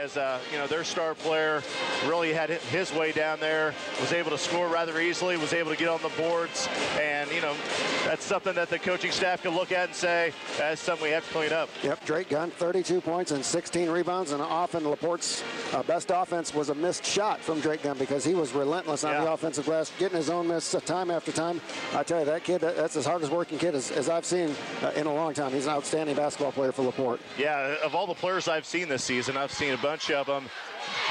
as their star player really had his way down there, was able to score rather easily, was able to get on the boards, and that's something that the coaching staff can look at and say that's something we have to clean up. Yep, Drake Gunn, 32 points and 16 rebounds, and often Laporte's best offense was a missed shot from Drake Gunn because he was relentless on the offensive glass, getting his own miss time after time. I tell you, that kid, that's as hardest working kid as I've seen in a long time. He's an outstanding basketball player for Laporte. Yeah, of all the players I've seen this season, I've seen a bunch of them.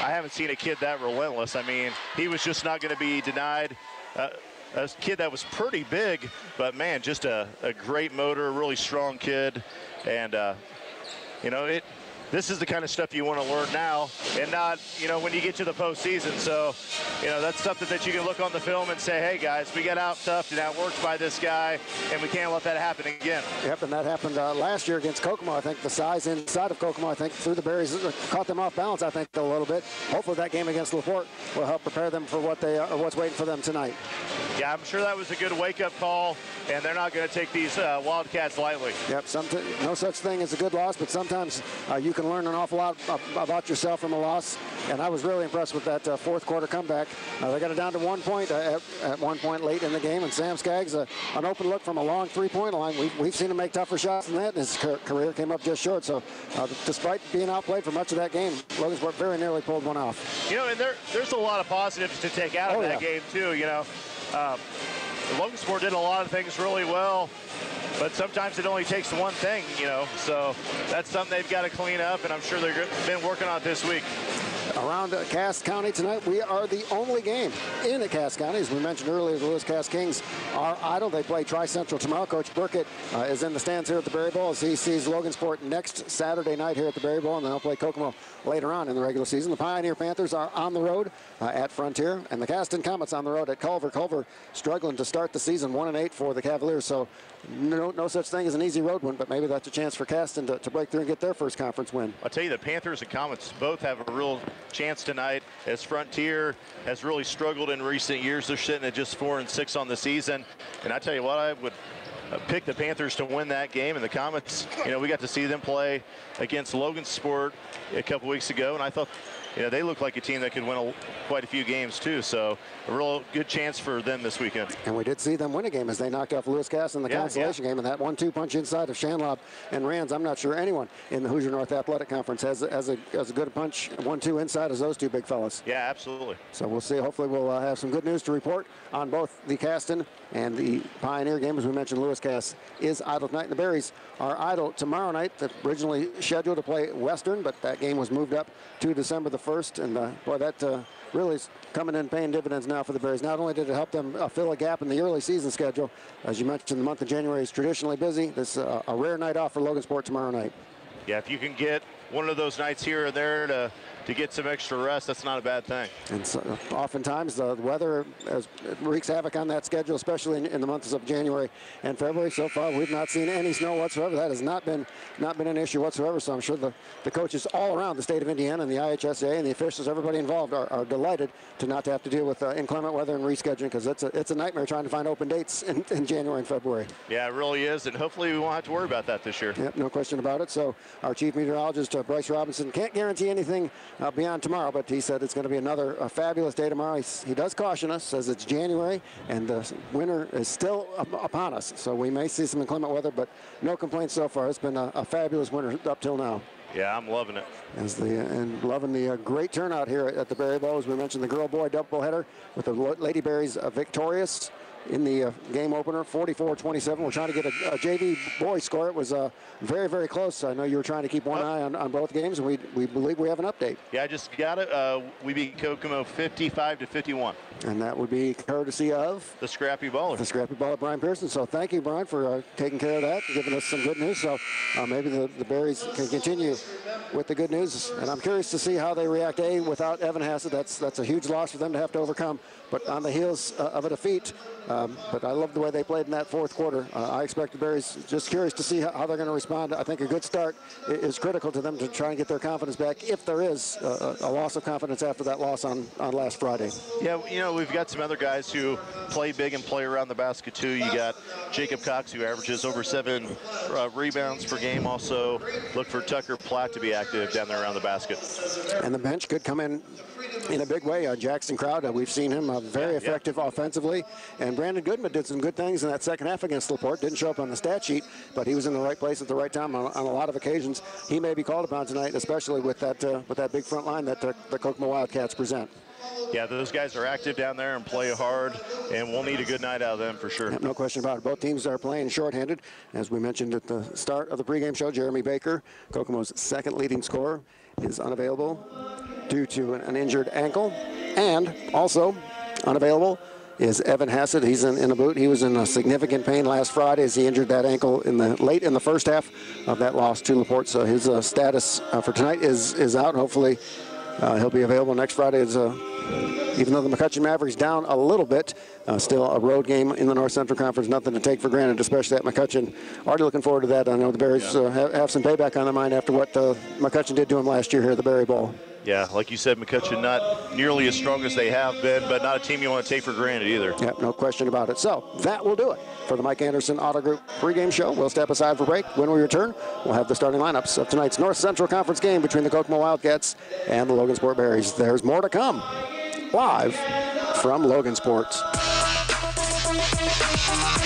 I haven't seen a kid that relentless. I mean, he was just not going to be denied. A kid that was pretty big, but man, just a great motor, a really strong kid. And, this is the kind of stuff you want to learn now and not, when you get to the postseason. So, that's something that you can look on the film and say, hey, guys, we got out-toughed and outworked by this guy, and we can't let that happen again. Yep, and that happened last year against Kokomo. I think the size inside of Kokomo, I think, through the berries, caught them off balance, I think, a little bit. Hopefully that game against Laporte will help prepare them for what's waiting for them tonight. Yeah, I'm sure that was a good wake-up call, and they're not going to take these Wildcats lightly. Yep, no such thing as a good loss, but sometimes you can learn an awful lot about yourself from a loss, and I was really impressed with that fourth quarter comeback. They got it down to 1 point at one point late in the game, and Sam Skaggs, an open look from a long three-point line. We've seen him make tougher shots than that, and his career came up just short. So despite being outplayed for much of that game, Logansport very nearly pulled one off. And there's a lot of positives to take out of that game, too, Logansport did a lot of things really well, but sometimes it only takes one thing, so that's something they've got to clean up, and I'm sure they've been working on it this week. Around Cass County tonight, we are the only game in Cass County. As we mentioned earlier, the Lewis Cass Kings are idle. They play Tri-Central tomorrow. Coach Burkett is in the stands here at the Berry Bowl as he sees Logansport next Saturday night here at the Berry Bowl, and then they'll play Kokomo later on in the regular season. The Pioneer Panthers are on the road at Frontier, and the Caston Comets on the road at Culver. Culver struggling to start the season, 1-8 for the Cavaliers, so no such thing as an easy road win, but maybe that's a chance for Caston to break through and get their first conference win. I'll tell you, the Panthers and Comets both have a real chance tonight, as Frontier has really struggled in recent years. They're sitting at just 4-6 on the season, and I tell you what, I would pick the Panthers to win that game. And the Comets, we got to see them play against Logansport a couple weeks ago, and I thought they look like a team that could win quite a few games too. So a real good chance for them this weekend. And we did see them win a game as they knocked off Lewis Cass in the consolation game, and that 1-2 punch inside of Shanlob and Rands. I'm not sure anyone in the Hoosier North Athletic Conference has a good a punch 1-2 inside as those two big fellas. Yeah, absolutely. So we'll see. Hopefully we'll have some good news to report on both the Caston and the Pioneer game. As we mentioned, Lewis Cass is idle tonight, and the Berries are idle tomorrow night. They're originally scheduled to play Western, but that game was moved up to December the 1st, and boy, that really is coming in paying dividends now for the Berries. Not only did it help them fill a gap in the early season schedule, as you mentioned, the month of January is traditionally busy. This is a rare night off for Logansport tomorrow night. Yeah, if you can get one of those nights here or there to get some extra rest, that's not a bad thing. And so, oftentimes the weather wreaks havoc on that schedule, especially in the months of January and February. So far, we've not seen any snow whatsoever. That has not been an issue whatsoever. So I'm sure the coaches all around the state of Indiana and the IHSA and the officials, everybody involved, are delighted to not have to deal with inclement weather and rescheduling, because it's a nightmare trying to find open dates in January and February. Yeah, it really is, and hopefully we won't have to worry about that this year. Yep, no question about it. So our chief meteorologist, Bryce Robinson, can't guarantee anything beyond tomorrow, but he said it's going to be another fabulous day tomorrow. He does caution us, says it's January and the winter is still upon us, so we may see some inclement weather, but no complaints so far. It's been a fabulous winter up till now. Yeah, I'm loving it. And loving the great turnout here at the Berry Bowl. As we mentioned, the girl-boy doubleheader with the Lady Berries victorious in the game opener, 44-27. We're trying to get a JV boys score. It was very, very close. I know you were trying to keep one eye on both games, and we believe we have an update. Yeah, I just got it. We beat Kokomo 55-51. And that would be courtesy of? The Scrappy Baller. The Scrappy Baller, Brian Pearson. So thank you, Brian, for taking care of that and giving us some good news. So maybe the Berries can continue with the good news. And I'm curious to see how they react, without Evan Hassett. That's a huge loss for them to have to overcome. But on the heels of a defeat But I love the way they played in that fourth quarter. I expect the Berries, just curious to see how they're going to respond. I think a good start is critical to them to try and get their confidence back if there is a loss of confidence after that loss on last Friday. Yeah, you know, we've got some other guys who play big and play around the basket too. You got Jacob Cox, who averages over 7 rebounds per game. Also look for Tucker Platt to be active down there around the basket. And the bench could come in a big way. Jackson Crowd, we've seen him very effective offensively. And Brandon Goodman did some good things in that second half against LaPorte. Didn't show up on the stat sheet, but he was in the right place at the right time on a lot of occasions. He may be called upon tonight, especially with that big front line that the Kokomo Wildcats present. Yeah, those guys are active down there and play hard, and we'll need a good night out of them for sure. No question about it. Both teams are playing shorthanded. As we mentioned at the start of the pregame show, Jeremy Baker, Kokomo's second leading scorer, is unavailable due to an injured ankle. And also unavailable is Evan Hassett. He's in a boot. He was in a significant pain last Friday as he injured that ankle late in the first half of that loss to LaPorte. So his status for tonight is out. Hopefully he'll be available next Friday. Even though the McCutcheon Mavericks down a little bit, still a road game in the North Central Conference, nothing to take for granted, especially at McCutcheon. Already looking forward to that. I know the Berries have some payback on their mind after what McCutcheon did to them last year here at the Berry Bowl. Yeah, like you said, McCutcheon not nearly as strong as they have been, but not a team you want to take for granted either. Yep, no question about it. So that will do it for the Mike Anderson Auto Group pregame show. We'll step aside for break. When we return, we'll have the starting lineups of tonight's North Central Conference game between the Kokomo Wildcats and the Logansport Berries. There's more to come live from Logansport.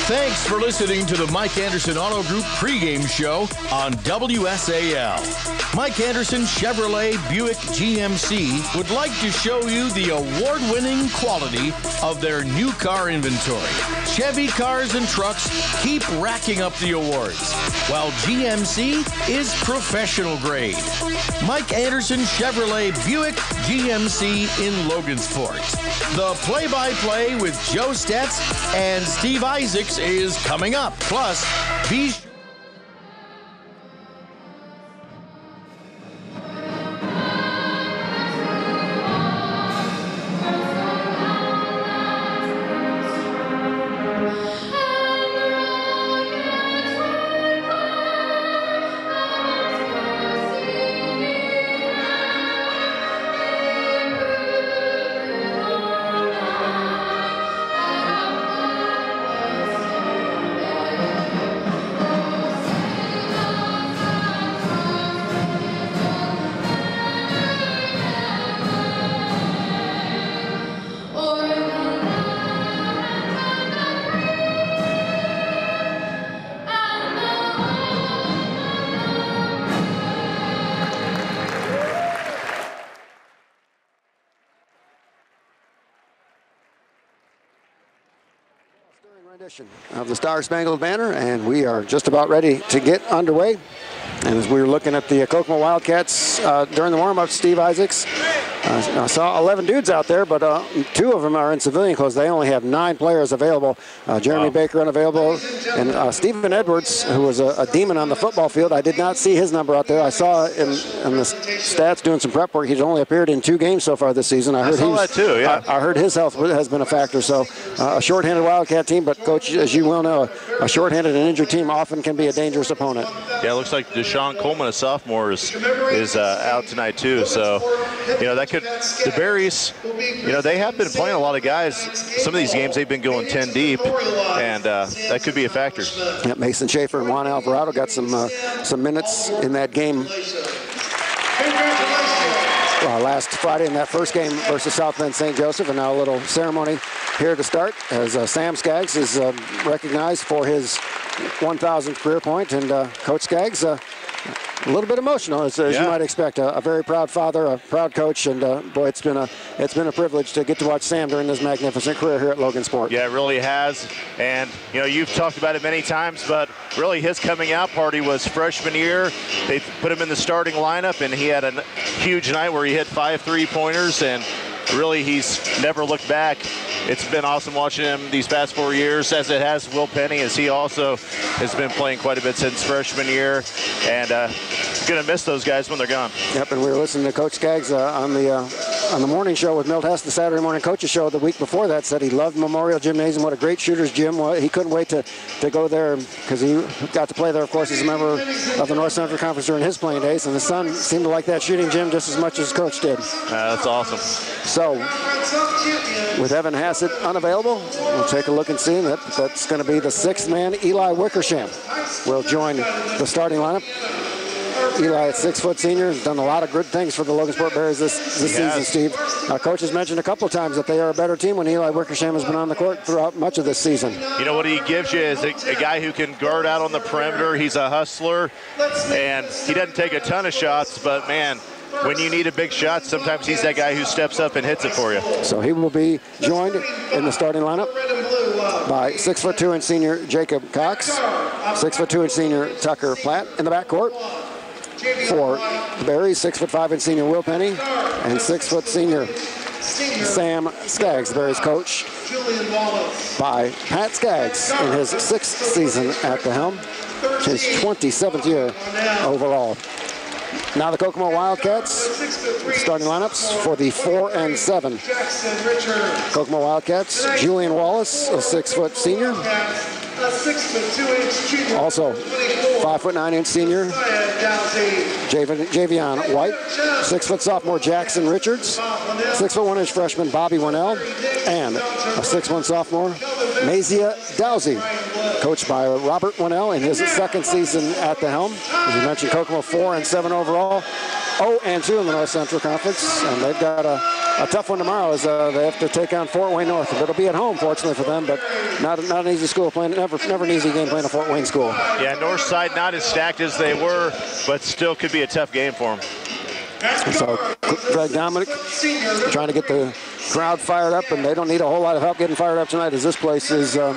Thanks for listening to the Mike Anderson Auto Group pregame show on WSAL. Mike Anderson Chevrolet Buick GMC would like to show you the award-winning quality of their new car inventory. Chevy cars and trucks keep racking up the awards, while GMC is professional grade. Mike Anderson Chevrolet Buick GMC in Logansport. The play-by-play with Joe Stetz and Steve Isaacs is coming up. Plus, be sure. Of the Star Spangled Banner, and we are just about ready to get underway. And as we were looking at the Kokomo Wildcats during the warm-up, Steve Isaacs, I saw 11 dudes out there, but 2 of them are in civilian clothes. They only have 9 players available. Jeremy Baker unavailable, and Stephen Edwards, who was a demon on the football field. I did not see his number out there. I saw in the stats doing some prep work. He's only appeared in 2 games so far this season. I saw that too, yeah. I heard his health has been a factor. So a shorthanded Wildcat team, but Coach, as you well know, a shorthanded and injured team often can be a dangerous opponent. Yeah, it looks like Deshaun Coleman, a sophomore, is out tonight too. So, you know, that could, the Berries, you know, they have been playing a lot of guys. Some of these games they've been going 10 deep, and that could be a factor. Yeah, Mason Schaefer and Juan Alvarado got some minutes in that game last Friday in that first game versus South Bend St. Joseph, and now a little ceremony here to start as Sam Skaggs is recognized for his 1,000th career point, and Coach Skaggs a little bit emotional, as you might expect. A very proud father, a proud coach, and boy, it's been a privilege to get to watch Sam during this magnificent career here at Logansport. Yeah, it really has. And you know, you've talked about it many times, but really his coming out party was freshman year. They put him in the starting lineup, and he had a huge night where he hit 5 3-pointers, and really he's never looked back. It's been awesome watching him these past 4 years, as it has Will Penny, as he also has been playing quite a bit since freshman year, and going to miss those guys when they're gone. Yep, and we were listening to Coach Skaggs on on the morning show with Milt Hess, the Saturday morning coaches show the week before that, said he loved Memorial Gymnasium. What a great shooter's gym. He couldn't wait to go there because he got to play there, of course, as a member of the North Central Conference during his playing days. And his son seemed to like that shooting gym just as much as coach did. That's awesome. So, with Evan Hassett unavailable, we'll take a look and see that that's going to be the sixth man. Eli Wickersham will join the starting lineup. Eli, at 6 foot senior, has done a lot of good things for the Logansport Bears this season, Steve. Our coach has mentioned a couple of times that they are a better team when Eli Wickersham has been on the court throughout much of this season. You know what he gives you is a guy who can guard out on the perimeter. He's a hustler, and he doesn't take a ton of shots, but man, when you need a big shot, sometimes he's that guy who steps up and hits it for you. So he will be joined in the starting lineup by 6'2" senior Jacob Cox, 6'2" senior Tucker Platt in the backcourt. For the Berries, 6'5" senior Will Penny, and 6 foot senior Sam Skaggs, the Berries coach, by Pat Skaggs in his 6th season at the helm, his 27th year overall. Now the Kokomo Wildcats starting lineups for the 4 and 7. Kokomo Wildcats, Julian Wallace, a 6 foot senior. Also, 5'9" senior Javion White, 6 foot sophomore Jackson Richards, 6 foot 1" freshman Bobby Winnell, and a 6'1" sophomore Mazia Dowsey, coached by Robert Winnell in his 2nd season at the helm. As we mentioned, Kokomo 4 and 7 overall, 0 and 2 in the North Central Conference, and they've got a tough one tomorrow as they have to take on Fort Wayne North. It'll be at home, fortunately for them, but not an easy school playing. Never an easy game playing a Fort Wayne school. Yeah, Northside not as stacked as they were, but still could be a tough game for them. So Greg Dominic trying to get the crowd fired up, and they don't need a whole lot of help getting fired up tonight, as this place is, I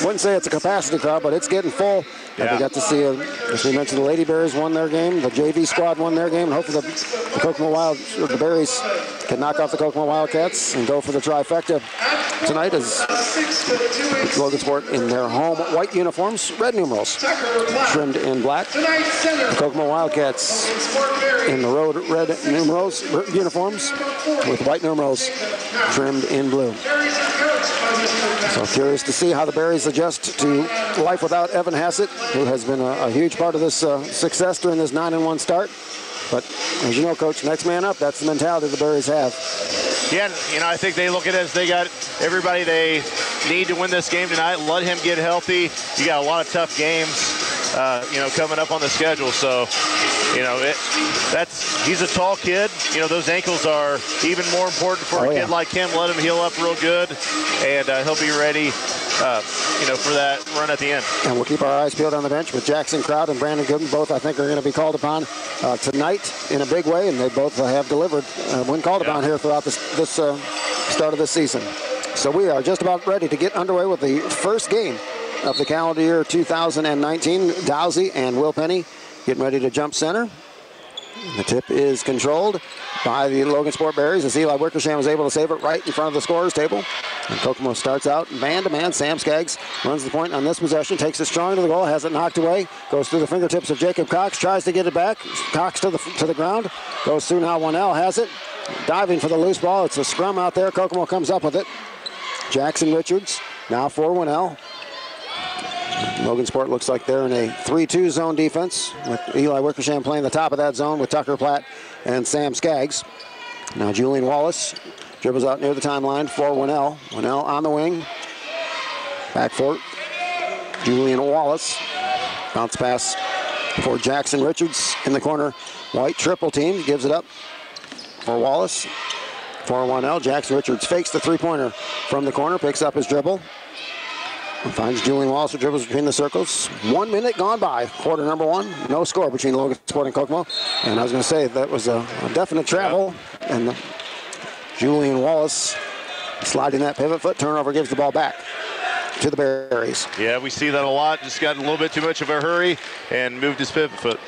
wouldn't say it's a capacity crowd, but it's getting full. Yeah. We got to see, as we mentioned, the Lady Bears won their game, the JV squad won their game, and hopefully the Kokomo the Berries can knock off the Kokomo Wildcats and go for the trifecta tonight as Logansport in their home white uniforms, red numerals, trimmed in black. The Kokomo Wildcats in the road red numerals uniforms with white numerals trimmed in blue. So curious to see how the Berries adjust to life without Evan Hassett, who has been a huge part of this success during this 9-1 start. But as you know, Coach, next man up, that's the mentality the Berries have. Yeah, you know, I think they look at it as they got everybody they need to win this game tonight. Let him get healthy. You got a lot of tough games, you know, coming up on the schedule. So, you know, he's a tall kid. You know, those ankles are even more important for a kid like him. Let him heal up real good, and he'll be ready, you know, for that run at the end. And we'll keep our eyes peeled on the bench with Jackson Crowd and Brandon Gooden. Both, I think, are going to be called upon tonight in a big way, and they both have delivered when called upon here throughout this start of this season. So we are just about ready to get underway with the first game of the calendar year 2019. Dowsey and Will Penny getting ready to jump center. The tip is controlled by the Logansport Berries as Eli Wickersham was able to save it right in front of the scorer's table. And Kokomo starts out man-to-man. Sam Skaggs runs the point on this possession, takes it strong to the goal, has it knocked away, goes through the fingertips of Jacob Cox, tries to get it back. Cox to the ground, goes through now. Winnell has it, diving for the loose ball. It's a scrum out there. Kokomo comes up with it. Jackson Richards now for Winnell. Logansport looks like they're in a 3-2 zone defense with Eli Wickersham playing the top of that zone with Tucker Platt and Sam Skaggs. Now Julian Wallace dribbles out near the timeline for Winnell. Winnell on the wing. Back for Julian Wallace. Bounce pass for Jackson Richards in the corner. White triple team, gives it up for Wallace. For Winnell, Jackson Richards fakes the three-pointer from the corner, picks up his dribble. And finds Julian Wallace who dribbles between the circles. 1 minute gone by, quarter number one. No score between Logansport and Kokomo. And I was going to say that was a definite travel. And Julian Wallace sliding that pivot foot. Turnover gives the ball back to the Berries. Yeah, we see that a lot. Just got in a little bit too much of a hurry and moved his pivot foot.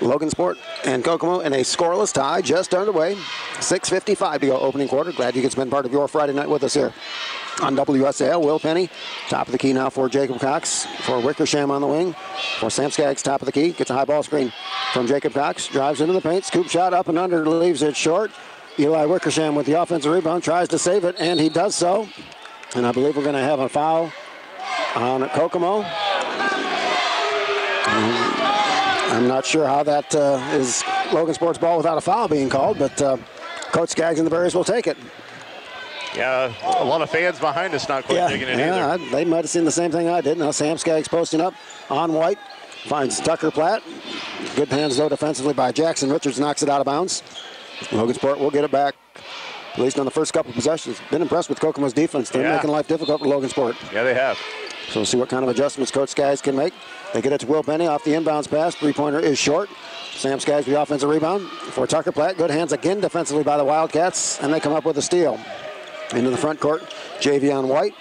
Logansport and Kokomo in a scoreless tie just underway. 6:55 to go opening quarter. Glad you could spend part of your Friday night with us here on WSAL. Will Penny, top of the key now for Jacob Cox. For Wickersham on the wing. For Sam Skaggs, top of the key. Gets a high ball screen from Jacob Cox. Drives into the paint. Scoop shot up and under. Leaves it short. Eli Wickersham with the offensive rebound, tries to save it, and he does so. And I believe we're going to have a foul on Kokomo. I'm not sure how that is Logan Sports ball without a foul being called, but Coach Skaggs and the Berries will take it. Yeah, a lot of fans behind us not quite digging it either. They might have seen the same thing I did. Now Sam Skaggs posting up on White. Finds Tucker Platt. Good hands, though, defensively by Jackson. Richards knocks it out of bounds. Logan Sport will get it back, at least on the first couple of possessions. Been impressed with Kokomo's defense. They're making life difficult for Logan Sport. Yeah, they have. So we'll see what kind of adjustments Coach Skaggs can make. They get it to Will Penny off the inbounds pass. Three-pointer is short. Sam Skaggs with the offensive rebound for Tucker Platt. Good hands again defensively by the Wildcats, and they come up with a steal. Into the front court, Javion White.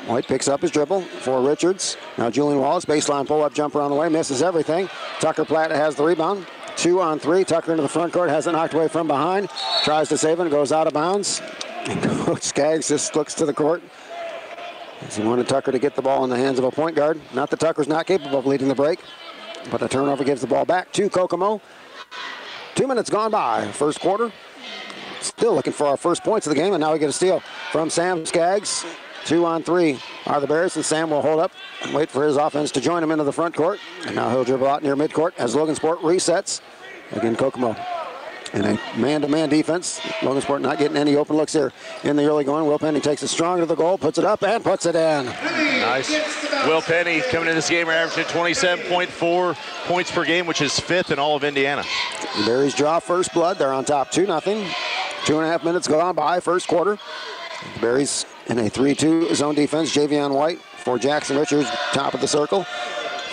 White picks up his dribble for Richards. Now Julian Wallace, baseline pull-up jumper on the way, misses everything. Tucker Platt has the rebound. 2 on 3. Tucker into the front court, has it knocked away from behind. Tries to save it and goes out of bounds. And Coach Skaggs just looks to the court as he wanted Tucker to get the ball in the hands of a point guard. Not that Tucker's not capable of leading the break, but a turnover gives the ball back to Kokomo. 2 minutes gone by, first quarter. Still looking for our first points of the game, and now we get a steal from Sam Skaggs. 2 on 3 are the Bears, and Sam will hold up and wait for his offense to join him into the front court. And now he'll dribble out near midcourt as Logan Sport resets. Again, Kokomo in a man-to-man defense. Logan Sport not getting any open looks here in the early going. Will Penny takes it strong to the goal, puts it up, and puts it in. Nice. Will Penny coming in this game averaging 27.4 points per game, which is 5th in all of Indiana. The Bears draw first blood. They're on top 2-0. 2.5 minutes go on by, first quarter. The Berries in a 3-2 zone defense. Javion White for Jackson Richards, top of the circle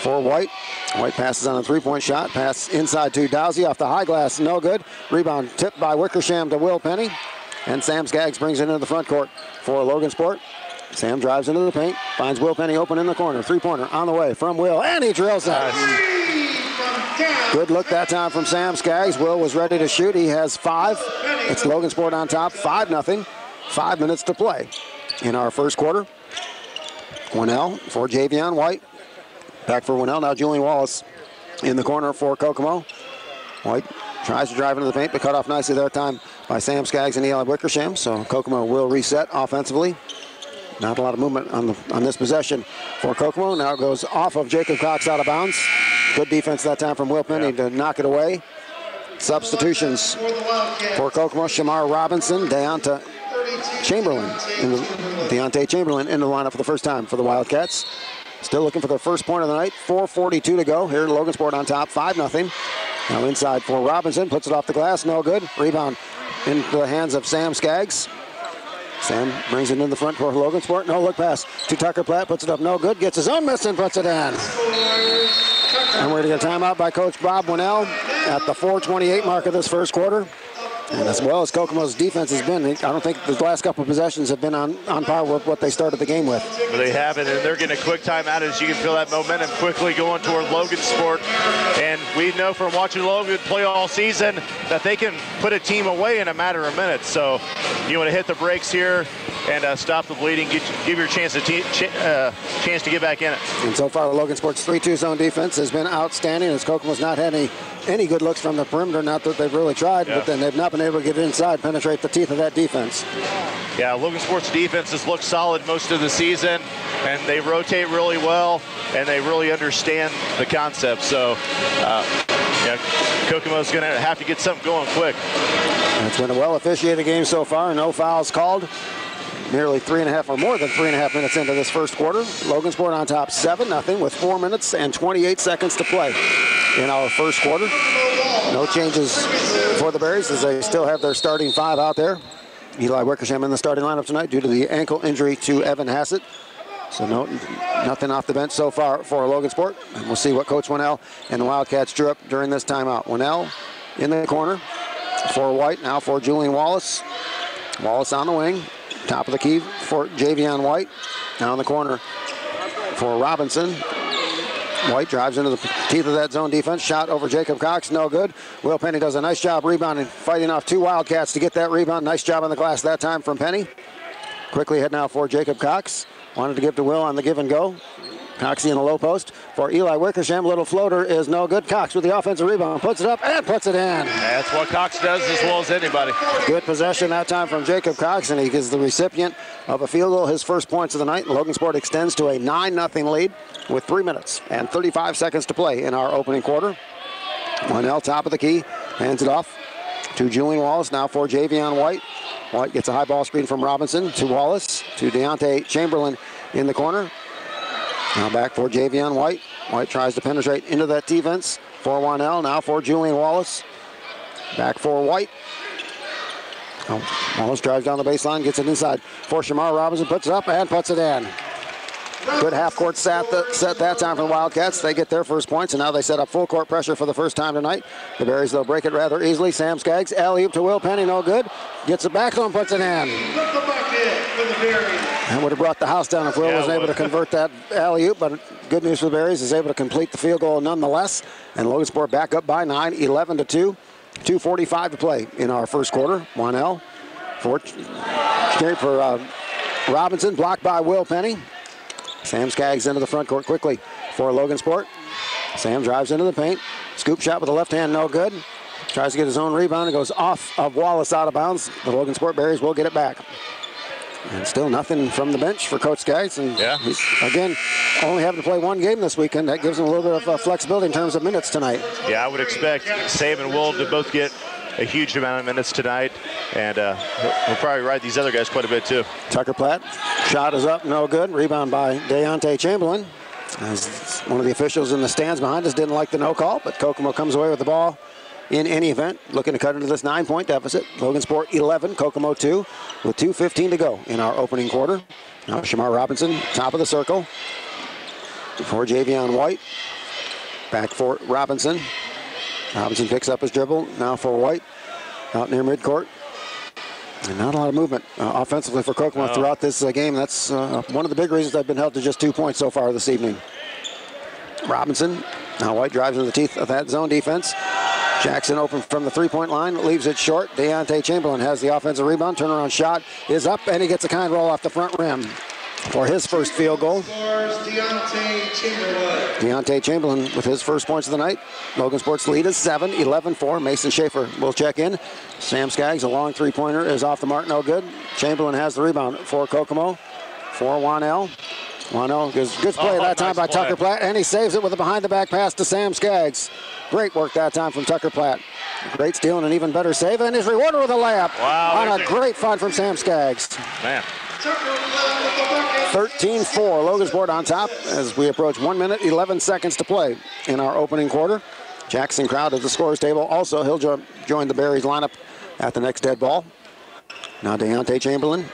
for White. White passes on a three-point shot. Pass inside to Dowsey off the high glass, no good. Rebound tipped by Wickersham to Will Penny. And Sam Skaggs brings it into the front court for Logan Sport. Sam drives into the paint, finds Will Penny open in the corner. Three-pointer on the way from Will, and he drills it. Good look that time from Sam Skaggs. Will was ready to shoot. He has 5. It's Logan Sport on top, 5-0. 5 minutes to play in our first quarter. Winnell for Javion White. Back for Winnell. Now Julian Wallace in the corner for Kokomo. White tries to drive into the paint, but cut off nicely that time by Sam Skaggs and Eli Wickersham. So Kokomo will reset offensively. Not a lot of movement on this possession for Kokomo. Now it goes off of Jacob Cox out of bounds. Good defense that time from Will Penny to knock it away. Substitutions for Kokomo. Shamar Robinson, Deontay Chamberlain in the lineup for the first time for the Wildcats. Still looking for their first point of the night. 4:42 to go. Here Logan Sport on top, 5-0. Now inside for Robinson, puts it off the glass, no good. Rebound into the hands of Sam Skaggs. Sam brings it in the front for Logan Sport. No look pass to Tucker Platt, puts it up, no good. Gets his own miss and puts it in. And we're going to get a timeout by Coach Bob Winnell at the 4:28 mark of this first quarter. And as well as Kokomo's defense has been, I don't think the last couple of possessions have been on par with what they started the game with. Well, they haven't, and they're getting a quick timeout as you can feel that momentum quickly going toward Logan Sport. And we know from watching Logan play all season that they can put a team away in a matter of minutes. So you want to hit the brakes here and stop the bleeding, give your chance to get back in it. And so far, Logan Sport's 3-2 zone defense has been outstanding as Kokomo's not had any good looks from the perimeter. Not that they've really tried, but then they've not been able to get inside, penetrate the teeth of that defense. Yeah, Logan Sports defense has looked solid most of the season, and they rotate really well, and they really understand the concept. So, Kokomo's going to have to get something going quick. It's been a well-officiated game so far. No fouls called. Nearly 3.5 or more than 3.5 minutes into this first quarter. Logan Sport on top 7-0 with 4 minutes and 28 seconds to play in our first quarter. No changes for the Berries as they still have their starting 5 out there. Eli Wickersham in the starting lineup tonight due to the ankle injury to Evan Hassett. So nothing off the bench so far for Logan Sport. And we'll see what Coach Winnell and the Wildcats drew up during this timeout. Winnell in the corner for White, now for Julian Wallace. Wallace on the wing. Top of the key for Javion White. Now in the corner for Robinson. White drives into the teeth of that zone defense. Shot over Jacob Cox, no good. Will Penny does a nice job rebounding, fighting off 2 Wildcats to get that rebound. Nice job on the glass that time from Penny. Quickly head now for Jacob Cox. Wanted to give to Will on the give and go. Coxie in the low post for Eli Wickersham. Little floater is no good. Cox with the offensive rebound. Puts it up and puts it in. That's what Cox does as well as anybody. Good possession that time from Jacob Cox, and he is the recipient of a field goal, his first points of the night. Logansport extends to a 9-0 lead with 3 minutes and 35 seconds to play in our opening quarter. 1L top of the key. Hands it off to Julian Wallace. Now for Javion White. White gets a high ball screen from Robinson to Wallace to Deontay Chamberlain in the corner. Now back for Javion White. White tries to penetrate into that defense for 1L. Now for Julian Wallace. Back for White. Wallace drives down the baseline, gets it inside for Shamar Robinson, puts it up and puts it in. Good half-court set that time for the Wildcats. They get their first points, and now they set up full-court pressure for the first time tonight. The Berries, they'll break it rather easily. Sam Skaggs, alley-oop to Will Penny, no good. Gets it back to him, puts it in. That would have brought the house down if Will wasn't able to convert that alley-oop, but good news for the Berries, is able to complete the field goal nonetheless. And Logansport back up by 9, 11-2. 2:45 to play in our first quarter. 1L for Robinson, blocked by Will Penny. Sam Skaggs into the front court quickly for Logansport. Sam drives into the paint. Scoop shot with the left hand, no good. Tries to get his own rebound. It goes off of Wallace out of bounds. The Logansport Berries will get it back. And still nothing from the bench for Coach Skaggs. And he's, again, only having to play one game this weekend. That gives him a little bit of flexibility in terms of minutes tonight. Yeah, I would expect Sam and Will to both get a huge amount of minutes tonight. And we'll probably ride these other guys quite a bit, too. Tucker Platt, shot is up, no good. Rebound by Deontay Chamberlain. As one of the officials in the stands behind us didn't like the no call, but Kokomo comes away with the ball in any event, looking to cut into this 9-point deficit. Logansport 11, Kokomo 2, with 2:15 to go in our opening quarter. Now Shamar Robinson, top of the circle for Javion White. Back for Robinson. Robinson picks up his dribble, now for White, out near midcourt. And not a lot of movement offensively for Kokomo throughout this game. That's one of the big reasons they've been held to just 2 points so far this evening. Robinson, now White drives into the teeth of that zone defense. Jackson open from the three-point line, leaves it short. Deontay Chamberlain has the offensive rebound. Turnaround shot is up, and he gets a kind roll off the front rim for his first field goal. Deontay Chamberlain with his first points of the night. Logansport's lead is 7, 11-4. Mason Schaefer will check in. Sam Skaggs, a long three-pointer, is off the mark, no good. Chamberlain has the rebound for Kokomo. For 1L. 1L, good play that time by Tucker Platt, and he saves it with a behind-the-back pass to Sam Skaggs. Great work that time from Tucker Platt. Great steal and an even better save, and is rewarded with a layup on a great find from Sam Skaggs. Man. 13-4, Logansport on top as we approach 1 minute, 11 seconds to play in our opening quarter. Jackson Crowd at the scorer's table. Also, he'll join the Berries lineup at the next dead ball. Now Deontay Chamberlain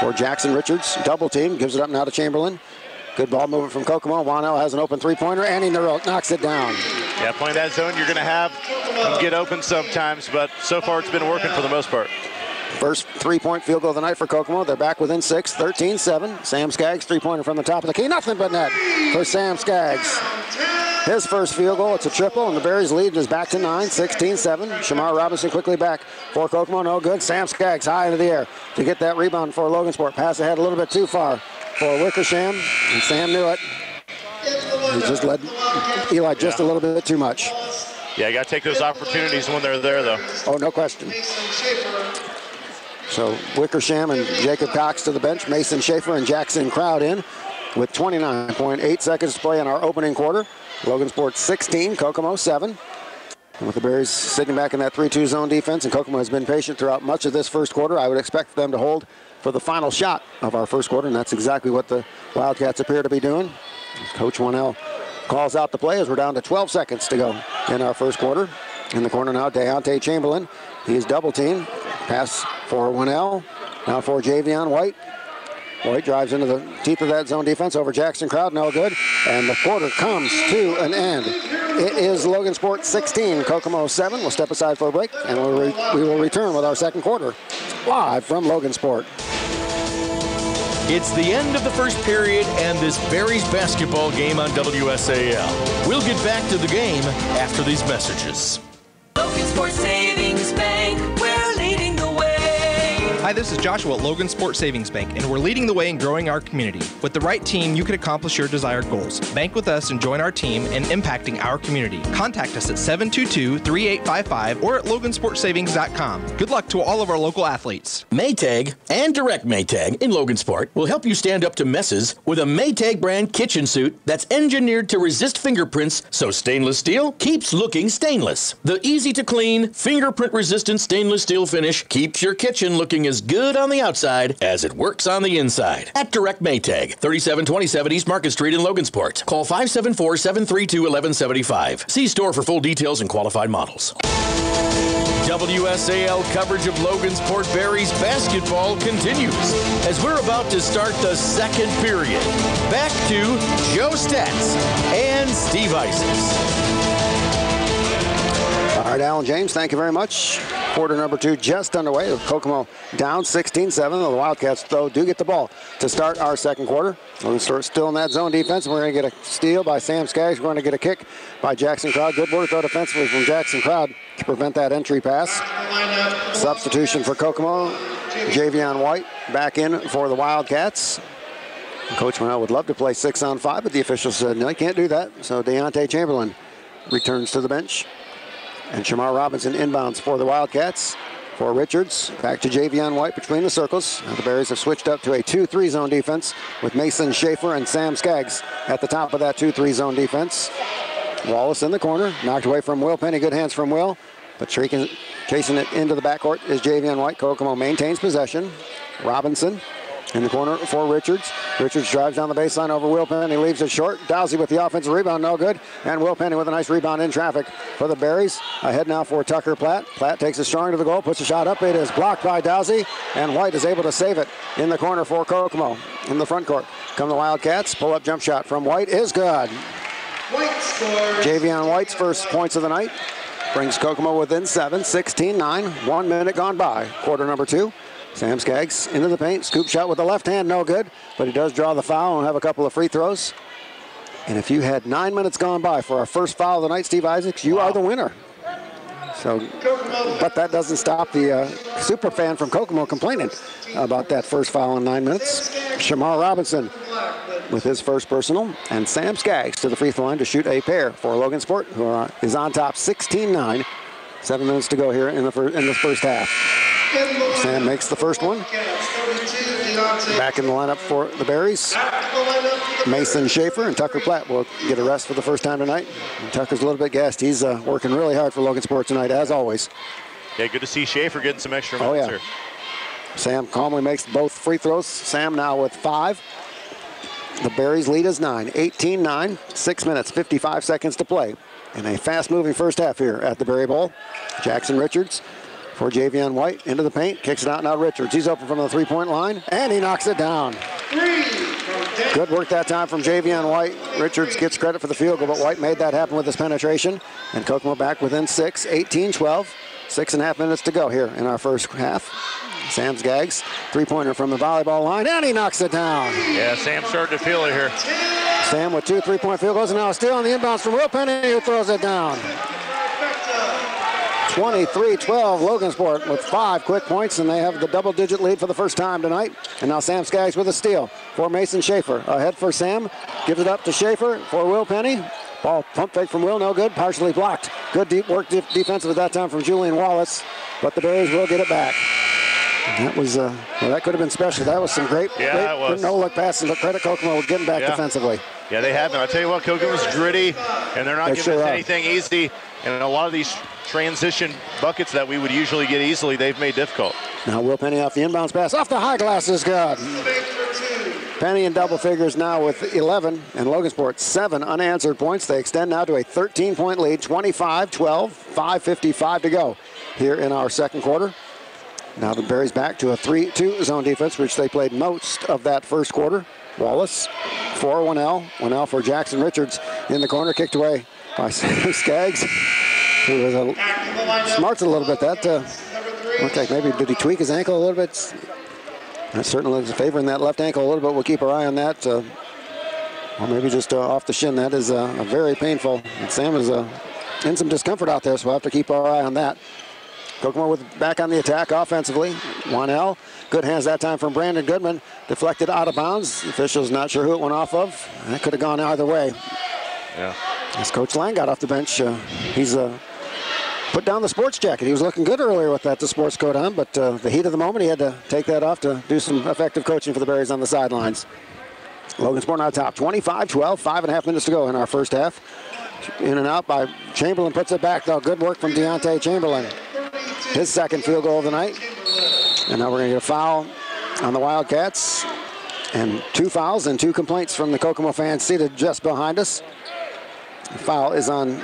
for Jackson Richards. Double team, gives it up now to Chamberlain. Good ball movement from Kokomo. 1L has an open three-pointer, and he knocks it down. Yeah, playing that zone, you're going to have them get open sometimes, but so far it's been working for the most part. First three-point field goal of the night for Kokomo. They're back within 6, 13-7. Sam Skaggs, three-pointer from the top of the key. Nothing but net for Sam Skaggs. His first field goal, it's a triple, and the Berries lead is back to 9, 16-7. Shamar Robinson quickly back for Kokomo, no good. Sam Skaggs high into the air to get that rebound for Logansport. Pass ahead a little bit too far for Wickersham, and Sam knew it. He just led Eli just a little bit too much. Yeah, you got to take those opportunities when they're there, though. Oh, no question. So Wickersham and Jacob Cox to the bench. Mason Schaefer and Jackson Crowd in with 29.8 seconds to play in our opening quarter. Logansport 16, Kokomo 7. And with the Berries sitting back in that 3-2 zone defense, and Kokomo has been patient throughout much of this first quarter, I would expect them to hold for the final shot of our first quarter, and that's exactly what the Wildcats appear to be doing. Coach 1L calls out the play as we're down to 12 seconds to go in our first quarter. In the corner now, Deontay Chamberlain. He's double teamed. Pass for 1L. Now for Javion White. White drives into the teeth of that zone defense over Jackson Crowd, no good. And the quarter comes to an end. It is Logansport 16, Kokomo 7. We'll step aside for a break, and we will return with our second quarter live from Logansport. It's the end of the first period and this Berries basketball game on WSAL. We'll get back to the game after these messages. Logansport Savings Bank, we're leading the way. Hi, this is Joshua at Logan Sports Savings Bank, and we're leading the way in growing our community. With the right team, you can accomplish your desired goals. Bank with us and join our team in impacting our community. Contact us at 722-3855 or at logansportsavings.com. Good luck to all of our local athletes. Maytag and Direct Maytag in Logansport will help you stand up to messes with a Maytag brand kitchen suit that's engineered to resist fingerprints so stainless steel keeps looking stainless. The easy-to-clean, fingerprint-resistant stainless steel finish keeps your kitchen looking as good on the outside as it works on the inside. At Direct Maytag, 3727 East Market Street in Logansport. Call 574-732-1175. See store for full details and qualified models. WSAL coverage of Logansport Berries basketball continues as we're about to start the second period. Back to Joe Stats and Steve Isaacs. All right, Alan James, thank you very much. Quarter number 2 just underway. Kokomo down 16-7. The Wildcats, though, do get the ball to start our second quarter. We're going to start still in that zone defense. We're going to get a steal by Sam Skaggs. We're going to get a kick by Jackson Crowd. Good work, though, defensively from Jackson Crowd to prevent that entry pass. Substitution for Kokomo. Javion White back in for the Wildcats. Coach Morrell would love to play 6-on-5, but the officials said, no, he can't do that. So Deontay Chamberlain returns to the bench. And Shamar Robinson inbounds for the Wildcats. For Richards, back to Javion White between the circles. Now the Berries have switched up to a 2-3 zone defense with Mason Schaefer and Sam Skaggs at the top of that 2-3 zone defense. Wallace in the corner, knocked away from Will Penny. Good hands from Will, but chasing it into the backcourt is Javion White. Kokomo maintains possession. Robinson in the corner for Richards. Richards drives down the baseline over Will Penny, leaves it short. Dowsey with the offensive rebound, no good. And Will Penny with a nice rebound in traffic for the Berries. Ahead now for Tucker Platt. Platt takes it strong to the goal, puts a shot up. It is blocked by Dowsey, and White is able to save it in the corner for Kokomo. In the front court come the Wildcats. Pull-up jump shot from White is good. White scores. Javion White's first points of the night brings Kokomo within 7, 16-9. 1 minute gone by. Quarter number 2. Sam Skaggs into the paint, scoop shot with the left hand, no good, but he does draw the foul and have a couple of free throws. And if you had 9 minutes gone by for our first foul of the night, Steve Isaacs, you are the winner. So, but that doesn't stop the super fan from Kokomo complaining about that first foul in 9 minutes. Shamar Robinson with his first personal, and Sam Skaggs to the free throw line to shoot a pair for Logansport, who is on top 16-9. 7 minutes to go here in the first half. Sam makes the first one. Back in the lineup for the Berries. Mason Schaefer and Tucker Platt will get a rest for the first time tonight. And Tucker's a little bit gassed. He's working really hard for Logansport tonight, as always. Yeah, good to see Schaefer getting some extra minutes here. Sam calmly makes both free throws. Sam now with 5. The Berries lead is 9. 18-9. 6 minutes, 55 seconds to play. In a fast-moving first half here at the Berry Bowl. Jackson Richards for Javion White into the paint. Kicks it out now Richards. He's open from the three-point line, and he knocks it down. Good work that time from Javion White. Richards gets credit for the field goal, but White made that happen with his penetration. And Kokomo back within 6, 18-12. 6.5 minutes to go here in our first half. Sam Skaggs, three-pointer from the volleyball line, and he knocks it down. Yeah, Sam's starting to feel it here. Sam with 2 3-point field goals, and now still on the inbounds from Will Penny, who throws it down. 23-12, Logansport with 5 quick points, and they have the double-digit lead for the first time tonight. And now Sam Skaggs with a steal for Mason Schaefer. Ahead for Sam, gives it up to Schaefer for Will Penny. Ball pump fake from Will, no good, partially blocked. Good deep work defensive at that time from Julian Wallace, but the Berries will get it back. And that was, well, that could have been special. That was some great no-look passes, but credit Kokomo with getting back defensively. Yeah, they have been. I'll tell you what, Kokomo's gritty, and they're not giving us anything easy. And a lot of these transition buckets that we would usually get easily, they've made difficult. Now Will Penny off the inbounds pass. Off the high glass is good. Penny in double figures now with 11, and Logansport 7 unanswered points. They extend now to a 13-point lead, 25-12, 5:55 to go here in our second quarter. Now the Berries back to a 3-2 zone defense, which they played most of that first quarter. Wallace for Winnell. Winnell for Jackson Richards in the corner, kicked away by Skaggs, who was smarts a little bit. That looked like maybe did he tweak his ankle a little bit? That certainly looks favoring that left ankle a little bit. We'll keep our eye on that. Or maybe just off the shin. That is very painful. And Sam is in some discomfort out there, so we'll have to keep our eye on that. Kokomo with back on the attack offensively. 1L. Good hands that time from Brandon Goodman. Deflected out of bounds. The official's not sure who it went off of. That could have gone either way. Yeah. As Coach Lang got off the bench, he's put down the sports jacket. He was looking good earlier with that sports coat on, but the heat of the moment, he had to take that off to do some effective coaching for the Berries on the sidelines. Logansport now top 25-12, 5.5 minutes to go in our first half. In and out by Chamberlain, puts it back though. Good work from Deontay Chamberlain. His second field goal of the night. And now we're going to get a foul on the Wildcats. And 2 fouls and 2 complaints from the Kokomo fans seated just behind us. The foul is on,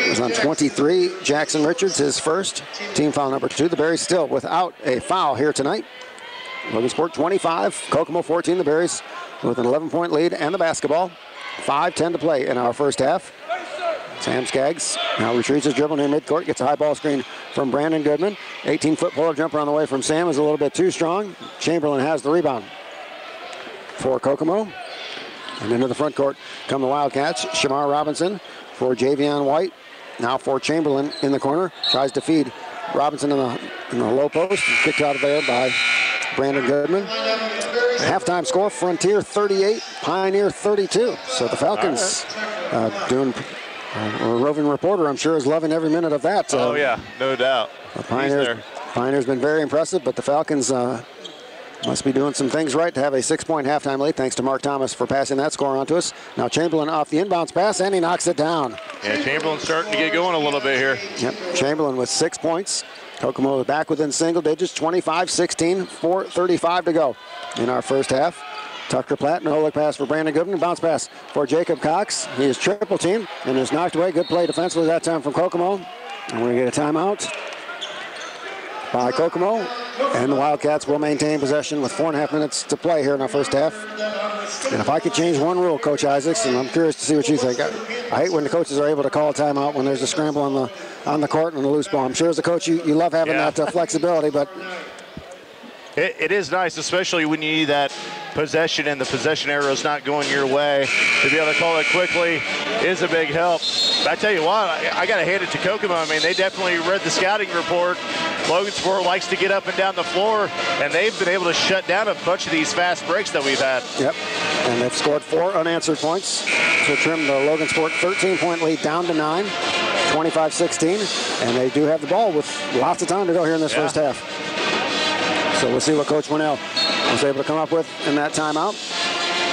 is on 23, Jackson Richards, his first. Team foul number 2. The Berries still without a foul here tonight. Logansport 25, Kokomo 14. The Berries with an 11-point lead and the basketball. 5:10 to play in our first half. Sam Skaggs now retrieves his dribble near midcourt, gets a high ball screen from Brandon Goodman. 18-foot pull-up jumper on the way from Sam is a little bit too strong. Chamberlain has the rebound for Kokomo. And into the front court come the Wildcats. Shamar Robinson for Javion White. Now for Chamberlain in the corner. Tries to feed Robinson in the low post. Kicked out of there by Brandon Goodman. Halftime score, Frontier 38, Pioneer 32. So the Falcons doing, a roving reporter, I'm sure, is loving every minute of that. Oh, yeah, no doubt. Pioneer's been very impressive, but the Falcons must be doing some things right to have a 6-point halftime lead. Thanks to Mark Thomas for passing that score on to us. Now Chamberlain off the inbounds pass, and he knocks it down. Yeah, Chamberlain's starting to get going a little bit here. Yep, Chamberlain with 6 points. Kokomo back within single digits, 25-16, 4:35 to go in our first half. Tucker Platt, no look pass for Brandon Goodman. Bounce pass for Jacob Cox. He is triple teamed and is knocked away. Good play defensively that time from Kokomo. And we're going to get a timeout by Kokomo. And the Wildcats will maintain possession with 4.5 minutes to play here in our first half. And if I could change one rule, Coach Isaacs, and I'm curious to see what you think. I hate when the coaches are able to call a timeout when there's a scramble on the court and a loose ball. I'm sure as a coach you love having that flexibility, but it is nice, especially when you need that possession and the possession arrow is not going your way. To be able to call it quickly is a big help. But I tell you what, I got to hand it to Kokomo. I mean, they definitely read the scouting report. Logansport likes to get up and down the floor, and they've been able to shut down a bunch of these fast breaks that we've had. Yep, and they've scored 4 unanswered points to trim the Logansport 13-point lead down to 9, 25-16, and they do have the ball with lots of time to go here in this first half. So we'll see what Coach Winnell was able to come up with in that timeout.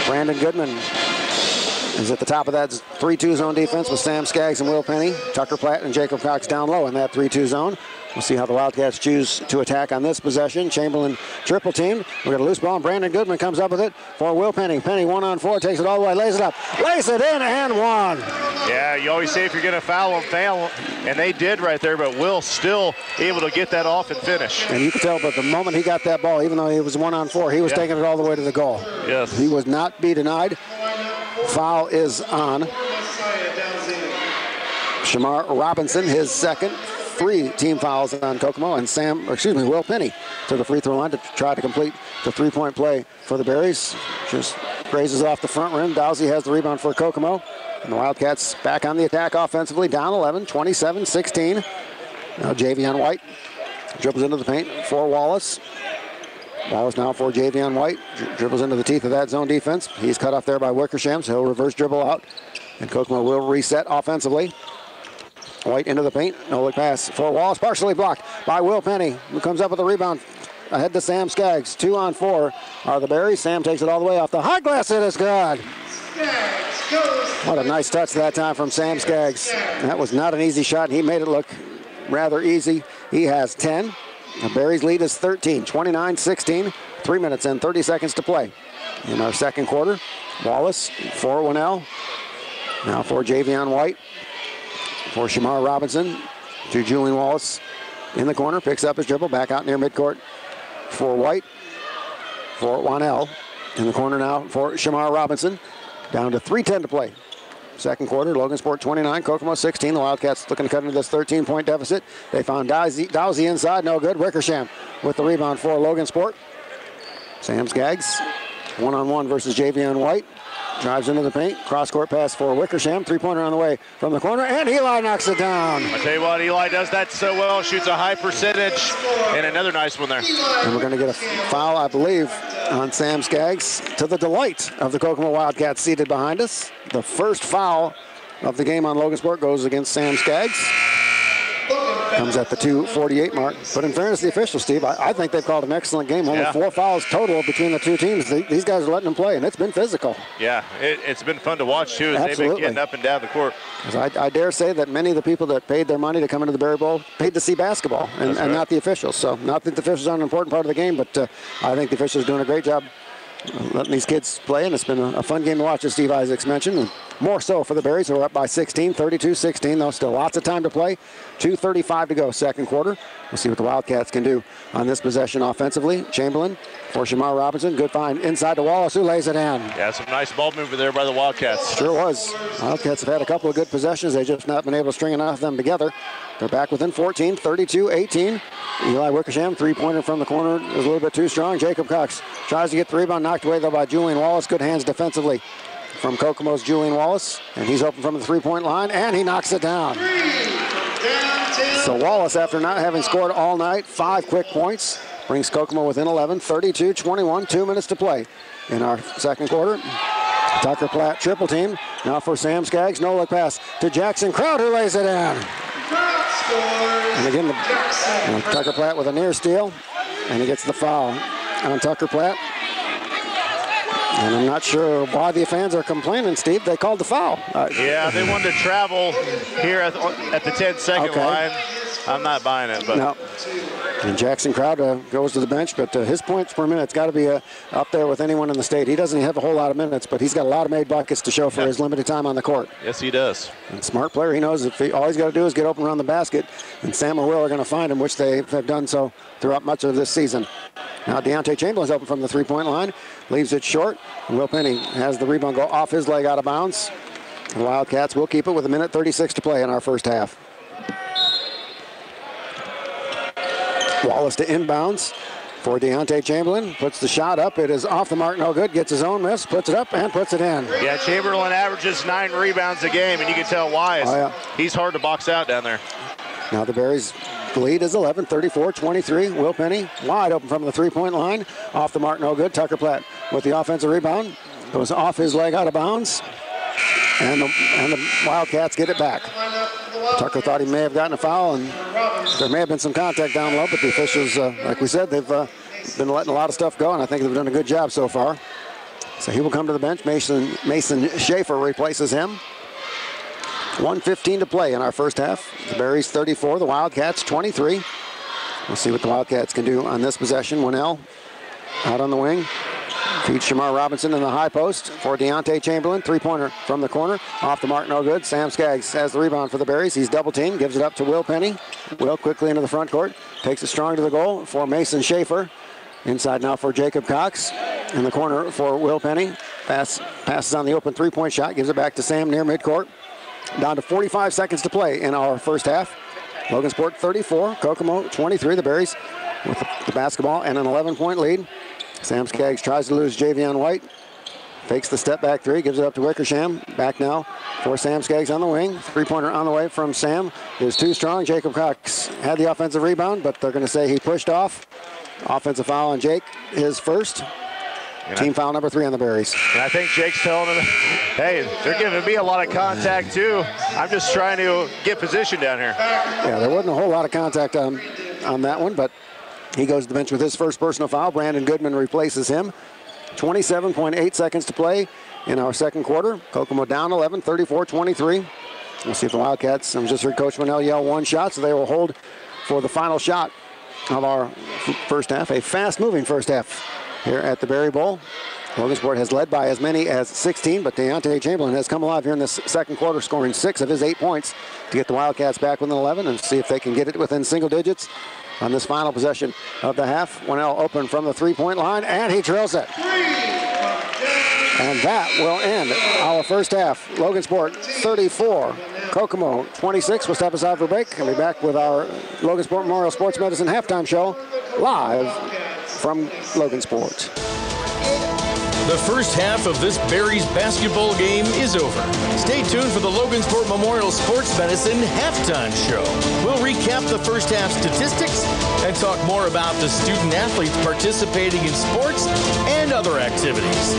Brandon Goodman is at the top of that 3-2 zone defense with Sam Skaggs and Will Penny. Tucker Platt and Jacob Cox down low in that 3-2 zone. We'll see how the Wildcats choose to attack on this possession. Chamberlain triple team. We got a loose ball, and Brandon Goodman comes up with it for Will Penny. Penny 1-on-4, takes it all the way, lays it up, lays it in, and one. Yeah, you always say if you're going to foul them, and they did right there, but Will still able to get that off and finish. And you can tell, but the moment he got that ball, even though he was 1-on-4, he was taking it all the way to the goal. Yes. He was not be denied. Foul is on Shamar Robinson, his second. 3 team fouls on Kokomo, and Will Penny to the free throw line to try to complete the 3-point play for the Berries. Just grazes off the front rim. Dowsey has the rebound for Kokomo. And the Wildcats back on the attack offensively, down 11, 27-16. Now Javion White dribbles into the paint for Wallace. Wallace now for Javion White. Dribbles into the teeth of that zone defense. He's cut off there by Wickersham, so he'll reverse dribble out. And Kokomo will reset offensively. White into the paint, no look pass for Wallace, partially blocked by Will Penny, who comes up with a rebound ahead to Sam Skaggs. 2-on-4 are the Berries. Sam takes it all the way off the high glass. It is good. What a nice touch that time from Sam Skaggs. That was not an easy shot. He made it look rather easy. He has 10. The Berries lead is 13, 29-16. 3 minutes and 30 seconds to play in our second quarter. Wallace for Winnell. Now for Javion White. For Shamar Robinson to Julian Wallace in the corner, picks up his dribble, back out near midcourt for White, for Winnell. In the corner now for Shamar Robinson, down to 3:10 to play. Second quarter, Logansport 29, Kokomo 16. The Wildcats looking to cut into this 13-point deficit. They found Dowsey inside, no good. Wickersham with the rebound for Logansport. Sam Skaggs, 1-on-1 versus Javion White. drives into the paint. Cross-court pass for Wickersham. Three-pointer on the way from the corner, and Eli knocks it down. I tell you what, Eli does that so well. Shoots a high percentage, and another nice one there. And we're going to get a foul, I believe, on Sam Skaggs, to the delight of the Kokomo Wildcats seated behind us. The first foul of the game on Logansport goes against Sam Skaggs. Comes at the 2:48 mark. But in fairness to the officials, Steve, I think they've called an excellent game. Only 4 fouls total between the two teams. These guys are letting them play, and it's been physical. Yeah, it's been fun to watch, too, as Absolutely. they've been getting up and down the court. I dare say that many of the people that paid their money to come into the Berry Bowl paid to see basketball, and not the officials. So not that the officials aren't an important part of the game, but I think the officials are doing a great job letting these kids play, and it's been a fun game to watch, as Steve Isaacs mentioned. And more so for the Berries, who are up by 16, 32-16, though still lots of time to play. 2:35 to go, second quarter. We'll see what the Wildcats can do on this possession offensively. Chamberlain for Shamar Robinson. Good find inside to Wallace, who lays it in. Yeah, some nice ball movement there by the Wildcats. Sure was. Wildcats have had a couple of good possessions. They've just not been able to string enough of them together. They're back within 14, 32-18. Eli Wickersham, three-pointer from the corner, is a little bit too strong. Jacob Cox tries to get the rebound, knocked away, though, by Julian Wallace. Good hands defensively from Kokomo's Julian Wallace. And he's open from the three-point line, and he knocks it down. So Wallace, after not having scored all night, 5 quick points, brings Kokomo within 11, 32-21, 2 minutes to play in our second quarter. Tucker Platt triple team. Now for Sam Skaggs, no-look pass to Jackson Crowd, who lays it in. And again, Tucker Platt with a near steal, and he gets the foul on Tucker Platt. And I'm not sure why the fans are complaining, Steve. They called the foul. Yeah, they wanted to travel here at the 10-second line. I'm not buying it. But. No. And Jackson Crowd goes to the bench, but his points per minute's got to be up there with anyone in the state. He doesn't have a whole lot of minutes, but he's got a lot of made buckets to show for his limited time on the court. Yes, he does. And smart player, he knows if all he's got to do is get open around the basket, and Sam and Will are going to find him, which they have done so throughout much of this season. Now Deontay Chamberlain's open from the three-point line, leaves it short. And Will Penny has the rebound go off his leg out of bounds. The Wildcats will keep it with 1:36 to play in our first half. Wallace to inbounds for Deontay Chamberlain. Puts the shot up. It is off the mark, no good. Gets his own miss, puts it up, and puts it in. Yeah, Chamberlain averages 9 rebounds a game, and you can tell why. He's hard to box out down there. Now the Berries' lead is 11, 34-23. Will Penny wide open from the three-point line. Off the mark, no good. Tucker Platt with the offensive rebound. Goes off his leg out of bounds. And the Wildcats get it back. Tucker thought he may have gotten a foul, and there may have been some contact down low, but the officials, like we said, they've been letting a lot of stuff go, and I think they've done a good job so far. So he will come to the bench. Mason Schaefer replaces him. 1:15 to play in our first half. The Berries 34, the Wildcats 23. We'll see what the Wildcats can do on this possession. Winnell out on the wing. Feeds Shamar Robinson in the high post for Deontay Chamberlain. Three-pointer from the corner. Off the mark, no good. Sam Skaggs has the rebound for the Berries. He's double-teamed, gives it up to Will Penny. Will quickly into the front court. Takes it strong to the goal for Mason Schaefer. Inside now for Jacob Cox. In the corner for Will Penny. Passes on the open three-point shot. Gives it back to Sam near midcourt. Down to 45 seconds to play in our first half. Logansport 34, Kokomo 23. The Berries with the basketball and an 11-point lead. Sam Skaggs tries to lose Javion White. Fakes the step back three, gives it up to Wickersham. Back now for Sam Skaggs on the wing. Three-pointer on the way from Sam is too strong. Jacob Cox had the offensive rebound, but they're going to say he pushed off. Offensive foul on Jake, his first. Team foul number 3 on the Berries. And I think Jake's telling him, hey, they're giving me a lot of contact too. I'm just trying to get position down here. Yeah, there wasn't a whole lot of contact on that one, but he goes to the bench with his first personal foul. Brandon Goodman replaces him. 27.8 seconds to play in our second quarter. Kokomo down 11, 34-23. We'll see if the Wildcats, I just heard Coach Winnell yell one shot, so they will hold for the final shot of our first half. A fast-moving first half here at the Berry Bowl. Logansport has led by as many as 16, but Deontay Chamberlain has come alive here in this second quarter, scoring 6 of his 8 points to get the Wildcats back within 11 and see if they can get it within single digits on this final possession of the half. Winnell open from the three-point line, and he drills it. And that will end our first half. Logansport 34, Kokomo 26. We'll step aside for a break and be back with our Logansport Memorial Sports Medicine halftime show live from Logansport. The first half of this Berries basketball game is over. Stay tuned for the Logansport Memorial Sports Medicine halftime show. We'll recap the first half statistics and talk more about the student athletes participating in sports and other activities.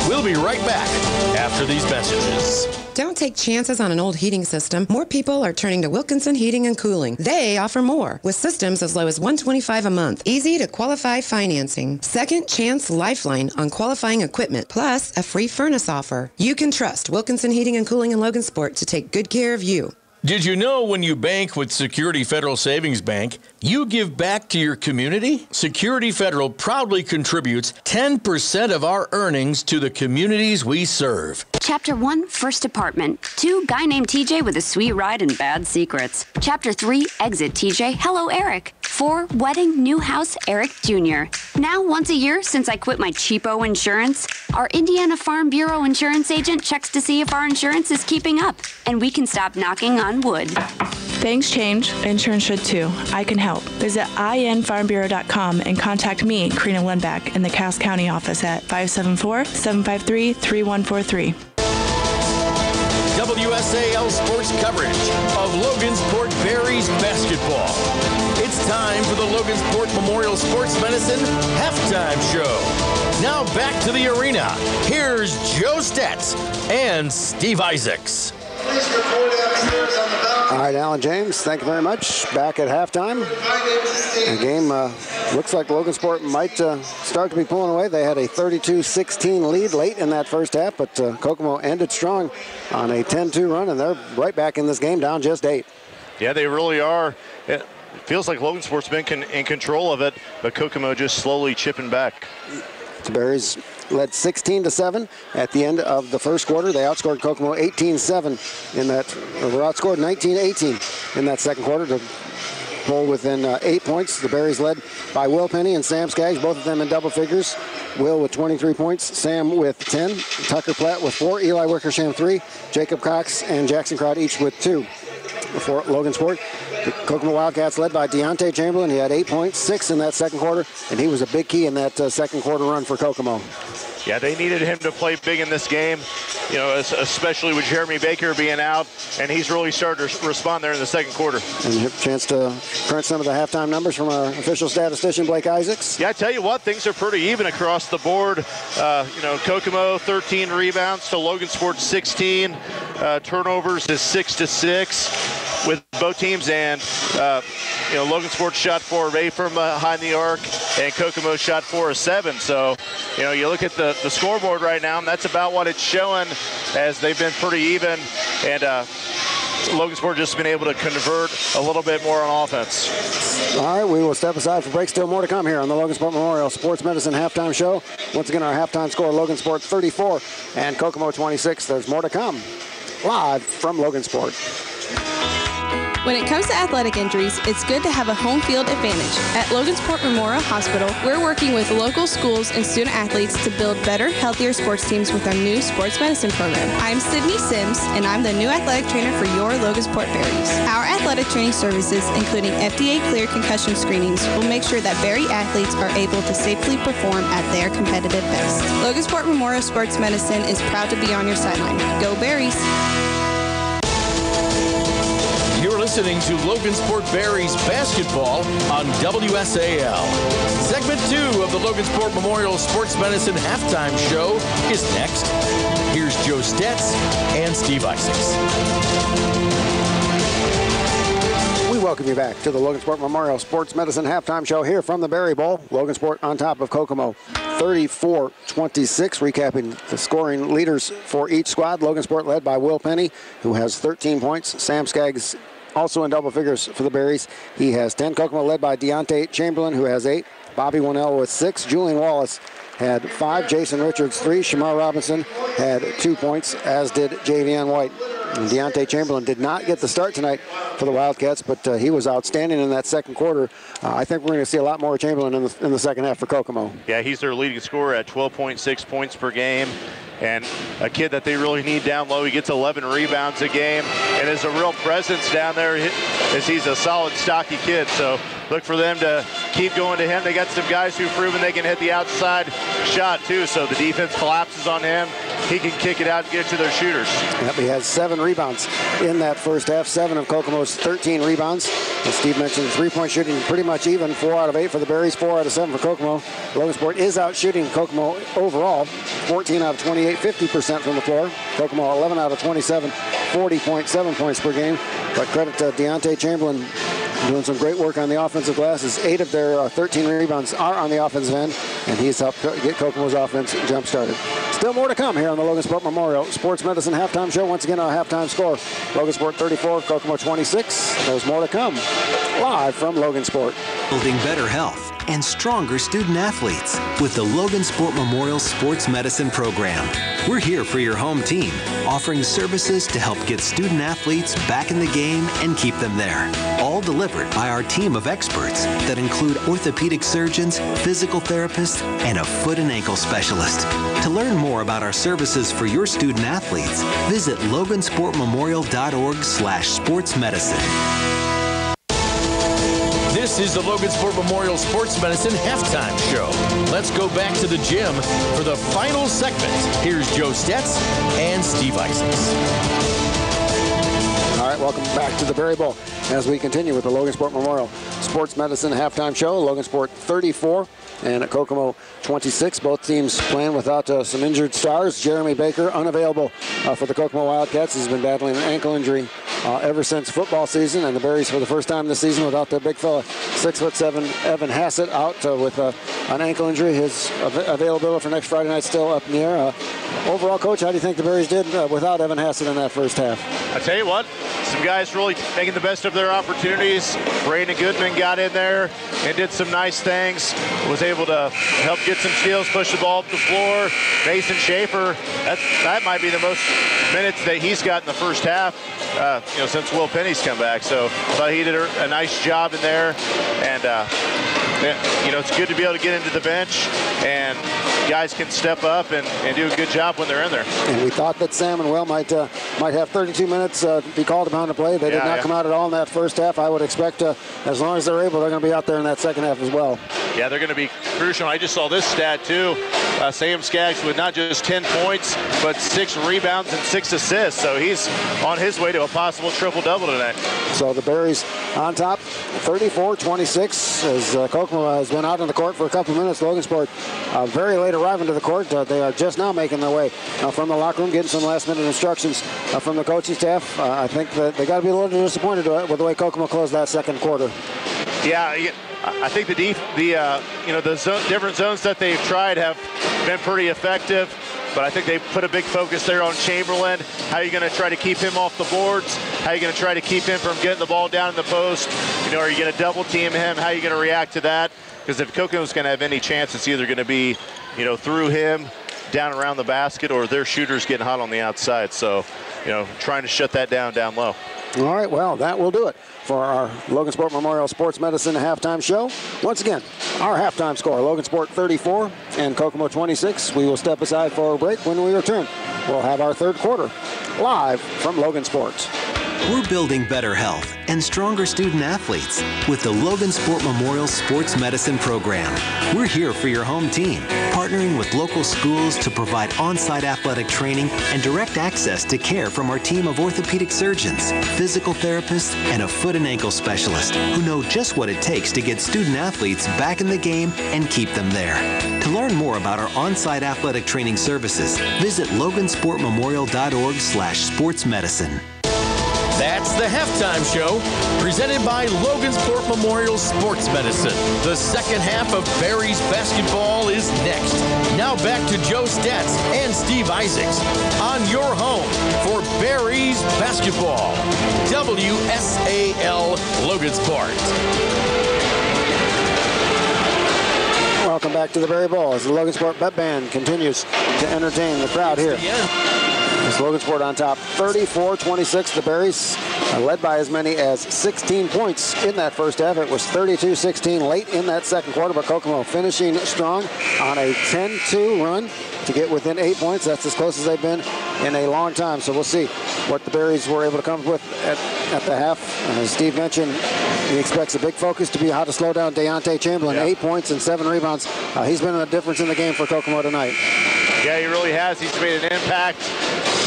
We'll be right back after these messages. Don't take chances on an old heating system. More people are turning to Wilkinson Heating and Cooling. They offer more, with systems as low as $125 a month. Easy to qualify financing. Second chance lifeline on qualifying equipment, plus a free furnace offer. You can trust Wilkinson Heating and Cooling in Logansport to take good care of you. Did you know when you bank with Security Federal Savings Bank, you give back to your community? Security Federal proudly contributes 10% of our earnings to the communities we serve. Chapter 1, First Apartment. 2, Guy named TJ with a sweet ride and bad secrets. Chapter 3, Exit TJ, Hello Eric. 4, Wedding, New House, Eric Jr. Now, once a year, since I quit my cheapo insurance, our Indiana Farm Bureau insurance agent checks to see if our insurance is keeping up, and we can stop knocking on wood. Things change. Insurance should too. I can help. Visit infarmbureau.com and contact me, Karina Lundback, in the Cass County office at 574-753-3143. WSAL sports coverage of Logansport Berries basketball. It's time for the Logansport Memorial Sports Medicine halftime show. Now back to the arena. Here's Joe Stetz and Steve Isaacs. Please report downstairs on the balcony. All right, Alan James, thank you very much. Back at halftime. The game looks like Logansport might start to be pulling away. They had a 32-16 lead late in that first half, but Kokomo ended strong on a 10-2 run, and they're right back in this game, down just 8. Yeah, they really are. It feels like Logansport's been in control of it, but Kokomo just slowly chipping back. The Berries led 16-7 at the end of the first quarter. They outscored Kokomo 18-7 in that, or were outscored 19-18 in that second quarter to pull within 8 points. The Berries led by Will Penny and Sam Skaggs, both of them in double figures. Will with 23 points, Sam with 10, Tucker Platt with 4, Eli Wickersham 3, Jacob Cox and Jackson Crowd each with 2. For Logansport, the Kokomo Wildcats led by Deontay Chamberlain. He had 8 points, 6 in that second quarter, and he was a big key in that second quarter run for Kokomo. Yeah, they needed him to play big in this game, you know, especially with Jeremy Baker being out, and he's really started to respond there in the second quarter. And a chance to crunch some of the halftime numbers from our official statistician, Blake Isaacs. Yeah, I tell you what, things are pretty even across the board. You know, Kokomo 13 rebounds to Logansport 16, turnovers to 6-6 with both teams, and you know, Logansport shot 4 of 8 from behind the arc, and Kokomo shot 4 of 7. So, you know, you look at the scoreboard right now, and that's about what it's showing, as they've been pretty even, and Logansport just been able to convert a little bit more on offense. All right, we will step aside for break. Still more to come here on the Logansport Memorial Sports Medicine halftime show. Once again, our halftime score, Logansport 34 and Kokomo 26. There's more to come live from Logansport. When it comes to athletic injuries, it's good to have a home field advantage. At Logansport Memorial Hospital, we're working with local schools and student athletes to build better, healthier sports teams with our new sports medicine program. I'm Sydney Sims, and I'm the new athletic trainer for your Logansport Berries. Our athletic training services, including FDA-cleared concussion screenings, will make sure that Berry athletes are able to safely perform at their competitive best. Logansport Memorial Sports Medicine is proud to be on your sideline. Go Berries! You're listening to Logansport Berries basketball on WSAL. Segment 2 of the Logansport Memorial Sports Medicine halftime show is next. Here's Joe Stetz and Steve Isaacs. We welcome you back to the Logansport Memorial Sports Medicine halftime show here from the Berry Bowl. Logansport on top of Kokomo 34-26. Recapping the scoring leaders for each squad. Logansport led by Will Penny, who has 13 points. Sam Skaggs also in double figures for the Berries. He has 10. Kokomo led by Deontay Chamberlain, who has 8. Bobby Winnell with 6. Julian Wallace had 5. Jason Richards 3. Shamar Robinson had 2 points, as did Javian White. And Deontay Chamberlain did not get the start tonight for the Wildcats, but he was outstanding in that second quarter. I think we're going to see a lot more Chamberlain in the second half for Kokomo. Yeah, he's their leading scorer at 12.6 points per game. And a kid that they really need down low. He gets 11 rebounds a game and is a real presence down there, as he's a solid, stocky kid. So look for them to keep going to him. They got some guys who've proven they can hit the outside shot too, so the defense collapses on him. He can kick it out and get it to their shooters. Yep, he has 7 rebounds in that first half. 7 of Kokomo's 13 rebounds. As Steve mentioned, three-point shooting pretty much even. 4 out of 8 for the Berries, 4 out of 7 for Kokomo. Logansport is out shooting Kokomo overall. 14 out of 28, 50% from the floor. Kokomo 11 out of 27, 40.7 points per game. But credit to Deontay Chamberlain doing some great work on the offensive glass. 8 of their 13 rebounds are on the offensive end, and he's helped get Kokomo's offense jump-started. Still more to come here on the Logansport Memorial Sports Medicine Halftime Show. Once again, our halftime score, Logansport 34, Kokomo 26. There's more to come, live from Logansport. Building better health and stronger student athletes with the Logansport Memorial Sports Medicine Program. We're here for your home team, offering services to help get student athletes back in the game and keep them there. All delivered by our team of experts that include orthopedic surgeons, physical therapists, and a foot and ankle specialist. To learn more about our services for your student athletes, visit logansportmemorial.org/sportsmedicine. This is the Logansport Memorial Sports Medicine Halftime Show. Let's go back to the gym for the final segment. Here's Joe Stetz and Steve Isaacs. All right, welcome back to the Berry Bowl as we continue with the Logansport Memorial Sports Medicine Halftime Show. Logansport 34 and Kokomo 26. Both teams playing without some injured stars. Jeremy Baker unavailable for the Kokomo Wildcats. He's been battling an ankle injury ever since football season, and the Berries for the first time this season without their big fella, 6'7" Evan Hassett out with an ankle injury. His availability for next Friday night still up in the air. Overall, Coach, how do you think the Berries did without Evan Hassett in that first half? I tell you what, some guys really making the best of their opportunities. Brayden Goodman got in there and did some nice things. Was able to help get some steals, push the ball up the floor. Mason Schaefer, that might be the most minutes that he's got in the first half, since Will Penny's come back. So I thought he did a nice job in there. And, it's good to be able to get into the bench, and guys can step up and do a good job when they're in there. And we thought that Sam and Will might have 32 minutes be called upon to play. They did not come out at all in that first half. I would expect, as long as they're able, they're going to be out there in that second half as well. Yeah, they're going to be crucial. I just saw this stat, too. Sam Skaggs with not just 10 points, but 6 rebounds and 6 assists. So he's on his way to a possible triple-double tonight. So the Berries on top, 34-26, as Kokomo has been out on the court for a couple of minutes. Logansport very late arriving to the court. They are just now making their way from the locker room, getting some last-minute instructions from the coaching staff. I think that they got to be a little disappointed with the way Kokomo closed that second quarter. Yeah, I think the different zones that they've tried have been pretty effective, but I think they put a big focus there on Chamberlain. How are you going to try to keep him off the boards? How are you going to try to keep him from getting the ball down in the post? Are you going to double team him? How are you going to react to that? Because if Kokomo's going to have any chance, it's either going to be, through him, down around the basket, or their shooters getting hot on the outside. So, trying to shut that down low. All right, well, that will do it for our Logansport Memorial Sports Medicine Halftime Show. Once again, our halftime score, Logansport 34 and Kokomo 26. We will step aside for a break. When we return, we'll have our third quarter live from Logansport. We're building better health and stronger student athletes with the Logansport Memorial Sports Medicine Program. We're here for your home team, partnering with local schools to provide on-site athletic training and direct access to care from our team of orthopedic surgeons, physical therapists, and a foot and ankle specialist who know just what it takes to get student athletes back in the game and keep them there. To learn more about our on-site athletic training services, visit logansportmemorial.org/sportsmedicine. That's the halftime show, presented by Logansport Memorial Sports Medicine. The second half of Berries basketball is next. Now back to Joe Stetz and Steve Isaacs on your home for Berries basketball. WSAL Logansport. Welcome back to the Berry Bowl as the Logansport Bet Band continues to entertain the crowd here. It's Logansport on top, 34-26. The Berries led by as many as 16 points in that first half. It was 32-16 late in that second quarter, but Kokomo finishing strong on a 10-2 run to get within 8 points. That's as close as they've been in a long time. So we'll see what the Berries were able to come up with at the half. As Steve mentioned, he expects a big focus to be how to slow down Deontay Chamberlain. 8 points and 7 rebounds. He's been a difference in the game for Kokomo tonight. Yeah, he really has. He's made an impact,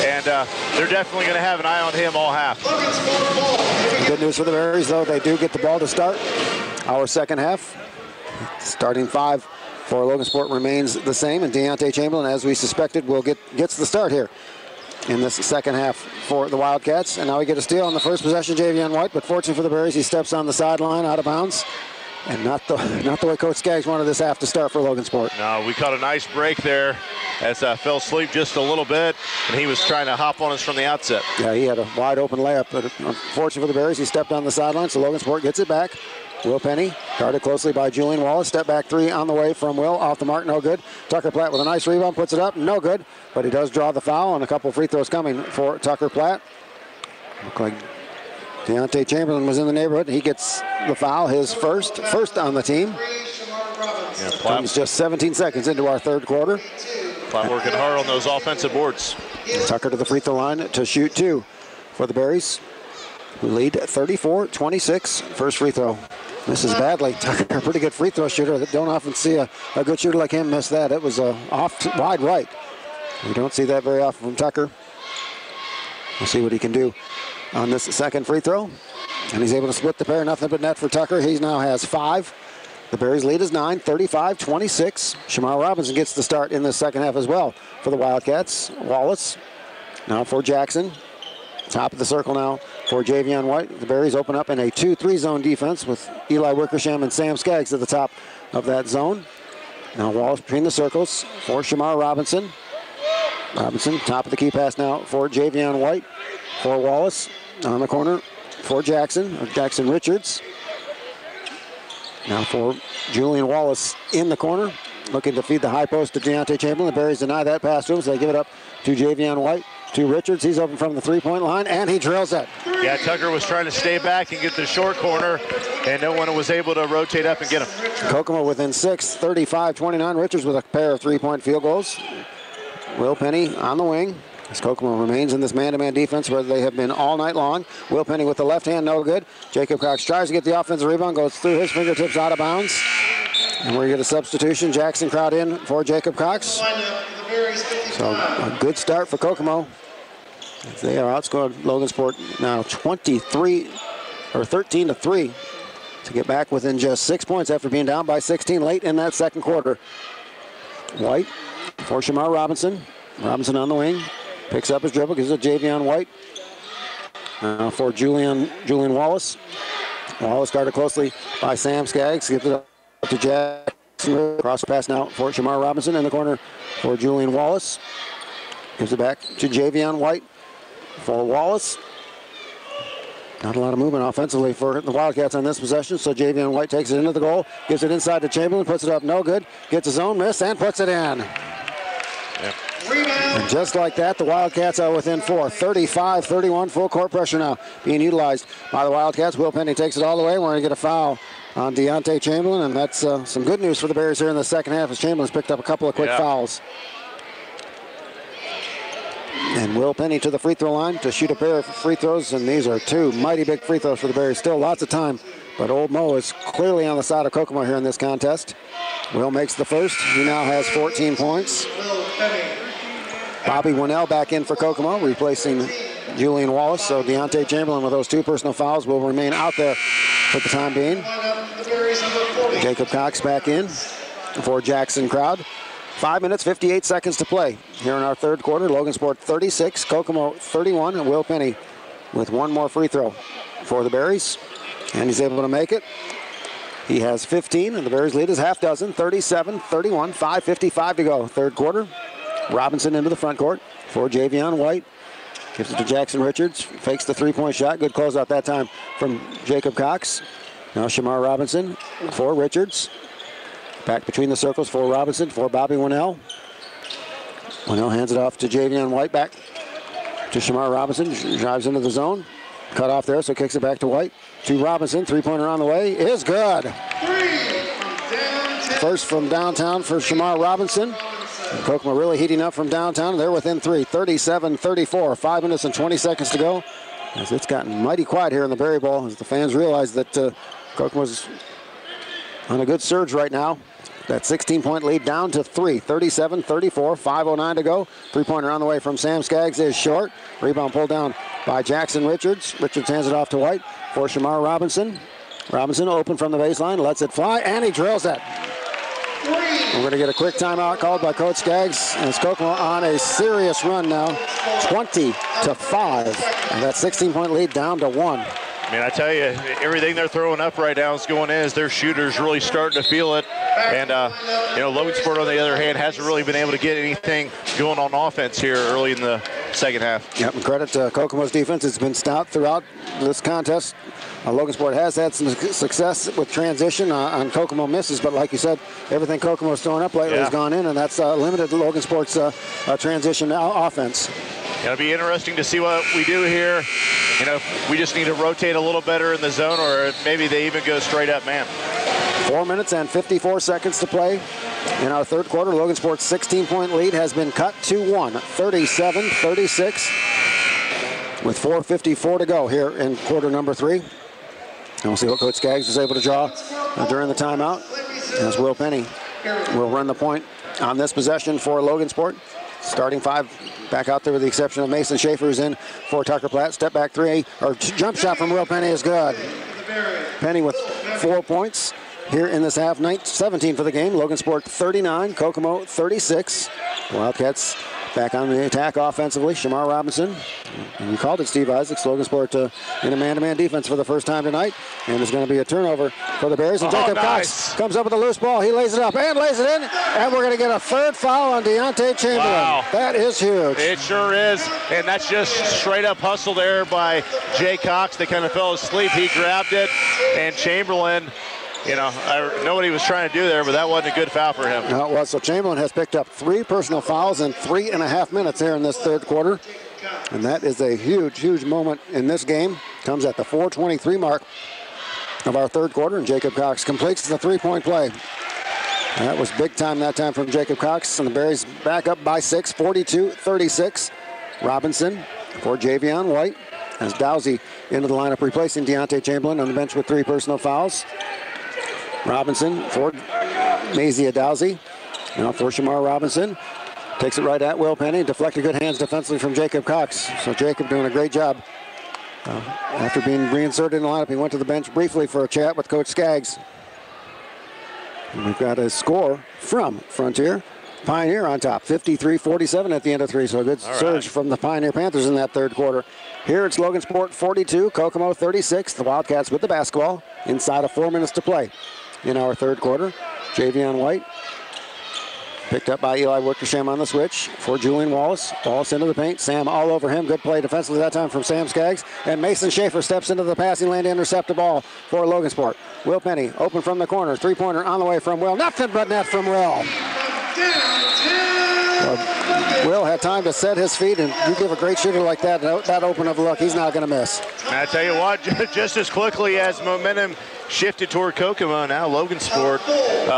and they're definitely going to have an eye on him all half. Good news for the Berries, though. They do get the ball to start our second half. Starting 5 for Logansport remains the same, and Deontay Chamberlain, as we suspected, gets the start here in this second half for the Wildcats. And now we get a steal on the first possession, Javion White, but fortunately for the Berries, he steps on the sideline out of bounds. And not the way Coach Skaggs wanted this half to start for Logansport. No, we caught a nice break there as fell asleep just a little bit, and he was trying to hop on us from the outset. Yeah, he had a wide open layup, but unfortunately for the Berries, he stepped on the sideline, so Logansport gets it back. Will Penny, guarded closely by Julian Wallace. Step back 3 on the way from Will, off the mark, no good. Tucker Platt with a nice rebound, puts it up, no good. But he does draw the foul, and a couple free throws coming for Tucker Platt. Look like Deontay Chamberlain was in the neighborhood. He gets the foul, his first on the team. Yeah, Comes just 17 seconds into our third quarter. Platt working hard on those offensive boards. Tucker to the free throw line to shoot 2 for the Berries, who lead 34-26. First free throw. Misses badly. Tucker, a pretty good free throw shooter. Don't often see a good shooter like him miss that. It was off wide right. We don't see that very often from Tucker. We'll see what he can do on this second free throw. And he's able to split the pair. Nothing but net for Tucker. He now has 5. The Berries lead is 9, 35-26. Shamar Robinson gets the start in the second half as well for the Wildcats. Wallace now for Jackson. Top of the circle now for Javion White. The Berries open up in a 2-3 zone defense with Eli Wickersham and Sam Skaggs at the top of that zone. Now Wallace between the circles for Shamar Robinson. Robinson, top of the key pass now for Javion White. For Wallace on the corner for Jackson Richards. Now for Julian Wallace in the corner, looking to feed the high post to Deontay Chamberlain. The Berries deny that pass to him, so they give it up to Javion White. To Richards, he's open from the three-point line, and he drills it. Yeah, Tucker was trying to stay back and get the short corner, and no one was able to rotate up and get him. Kokomo within 6, 35-29. Richards with a pair of three-point field goals. Will Penny on the wing, as Kokomo remains in this man-to-man defense where they have been all night long. Will Penny with the left hand, no good. Jacob Cox tries to get the offensive rebound, goes through his fingertips out of bounds. And we get a substitution. Jackson Crowd in for Jacob Cox. So a good start for Kokomo. They are outscored Logansport now 13-3 to get back within just 6 points after being down by 16 late in that second quarter. White for Shamar Robinson. Robinson on the wing. Picks up his dribble, gives it to Javion White. For Julian Wallace. Wallace guarded closely by Sam Skaggs. Gives it up to Jackson. Cross pass now for Shamar Robinson in the corner for Julian Wallace. Gives it back to Javion White for Wallace. Not a lot of movement offensively for the Wildcats on this possession, so Javion White takes it into the goal, gives it inside to Chamberlain, puts it up, no good, gets his own miss, and puts it in. Yep. And just like that, the Wildcats are within 4. 35-31, full court pressure now being utilized by the Wildcats. Will Penny takes it all the way. We're going to get a foul on Deontay Chamberlain, and that's some good news for the Bears here in the second half as Chamberlain's picked up a couple of quick fouls. And Will Penny to the free throw line to shoot a pair of free throws, and these are 2 mighty big free throws for the Bears. Still lots of time, but Old Mo is clearly on the side of Kokomo here in this contest. Will makes the first. He now has 14 points. Bobby Winnell back in for Kokomo, replacing Julian Wallace. So Deontay Chamberlain with those 2 personal fouls will remain out there for the time being. Jacob Cox back in for Jackson Crowd. 5 minutes, 58 seconds to play here in our third quarter. Logansport 36, Kokomo 31, and Will Penny with 1 more free throw for the Berries. And he's able to make it. He has 15, and the Berries lead is half dozen, 37-31, 5:55 to go. Third quarter. Robinson into the front court for Javion White. Gives it to Jackson Richards. Fakes the three-point shot. Good closeout that time from Jacob Cox. Now Shamar Robinson for Richards. Back between the circles for Robinson for Bobby Winnell. Winnell hands it off to Javion White back to Shamar Robinson. Drives into the zone. Cut off there, so kicks it back to White. To Robinson. Three-pointer on the way. Is good. First from downtown for Shamar Robinson. Kokomo really heating up from downtown. They're within 3. 37-34. 5 minutes and 20 seconds to go. As it's gotten mighty quiet here in the Berry Bowl as the fans realize that Kokomo's on a good surge right now. That 16-point lead down to 3. 37-34. 5:09 to go. Three-pointer on the way from Sam Skaggs is short. Rebound pulled down by Jackson Richards. Richards hands it off to White for Shamar Robinson. Robinson open from the baseline, lets it fly, and he drills it. We're going to get a quick timeout called by Coach Skaggs. And it's Kokomo on a serious run now, 20-5. And that 16-point lead down to 1. I mean, I tell you, everything they're throwing up right now is going in as their shooters really starting to feel it. And, Logansport, on the other hand, hasn't really been able to get anything going on offense here early in the second half. Yep, and credit to Kokomo's defense. It's been stout throughout this contest. Logansport has had some success with transition on Kokomo misses, but like you said, everything Kokomo's throwing up lately has gone in, and that's limited Logansport's transition offense. It'll be interesting to see what we do here. We just need to rotate a little better in the zone, or maybe they even go straight up man. 4 minutes and 54 seconds to play in our third quarter. Logansport's 16-point lead has been cut to 1, 37-36, with 4:54 to go here in quarter number 3. And we'll see what Coach Skaggs is able to draw during the timeout, as Will Penny will run the point on this possession for Logansport. Starting 5 back out there with the exception of Mason Schaefer, who's in for Tucker Platt. Step back 3, or jump shot from Will Penny is good. Penny with 4 points here in this half. 17 for the game. Logansport 39, Kokomo 36. Wildcats back on the attack offensively. Shamar Robinson, and you called it, Steve Isaacs. Logansport in a man-to-man defense for the first time tonight. And there's going to be a turnover for the Bears. And Jacob Cox comes up with a loose ball. He lays it up and lays it in. And we're going to get a third foul on Deontay Chamberlain. Wow. That is huge. It sure is. And that's just straight up hustle there by Jay Cox. They kind of fell asleep. He grabbed it. And Chamberlain, I know what he was trying to do there, but that wasn't a good foul for him. No, it was. So Chamberlain has picked up 3 personal fouls in 3.5 minutes here in this third quarter. And that is a huge, huge moment in this game. Comes at the 4:23 mark of our third quarter, and Jacob Cox completes the 3-point play. And that was big time that time from Jacob Cox, and the Berries back up by 6, 42-36. Robinson for Javion White as Dowsey into the lineup, replacing Deontay Chamberlain on the bench with 3 personal fouls. Robinson for Mazia Dowsey. Now for Shamar Robinson. Takes it right at Will Penny. Deflected good hands defensively from Jacob Cox. So Jacob doing a great job. After being reinserted in the lineup, he went to the bench briefly for a chat with Coach Skaggs. And we've got a score from Frontier. Pioneer on top, 53-47 at the end of 3. So a good surge from the Pioneer Panthers in that third quarter. Here it's Logansport 42, Kokomo 36. The Wildcats with the basketball inside of 4 minutes to play in our third quarter. Javion White picked up by Eli Wickersham on the switch for Julian Wallace. Wallace into the paint. Sam all over him. Good play defensively that time from Sam Skaggs. And Mason Schaefer steps into the passing lane to intercept the ball for Logansport. Will Penny open from the corner. 3-pointer on the way from Will. Nothing but net from Will. Will had time to set his feet, and you give a great shooter like that open of a look, he's not going to miss. And I tell you what, just as quickly as momentum shifted toward Kokomo, now Logansport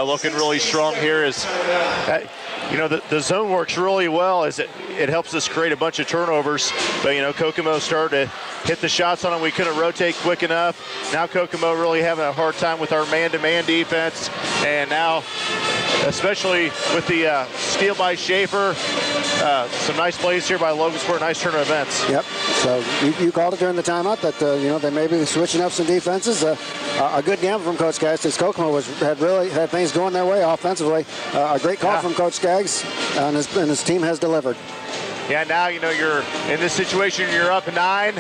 looking really strong here. The zone works really well as it helps us create a bunch of turnovers. But, Kokomo started to hit the shots on it. We couldn't rotate quick enough. Now Kokomo really having a hard time with our man-to-man defense. And now, especially with the steal by Schaefer, some nice plays here by Logansport, nice turn of events. Yep, so you called it during the timeout that, they may be switching up some defenses. A good gamble from Coach Skaggs since Kokomo had things going their way offensively. A great call from Coach Skaggs, and his team has delivered. Yeah, now, you're in this situation, you're up 9.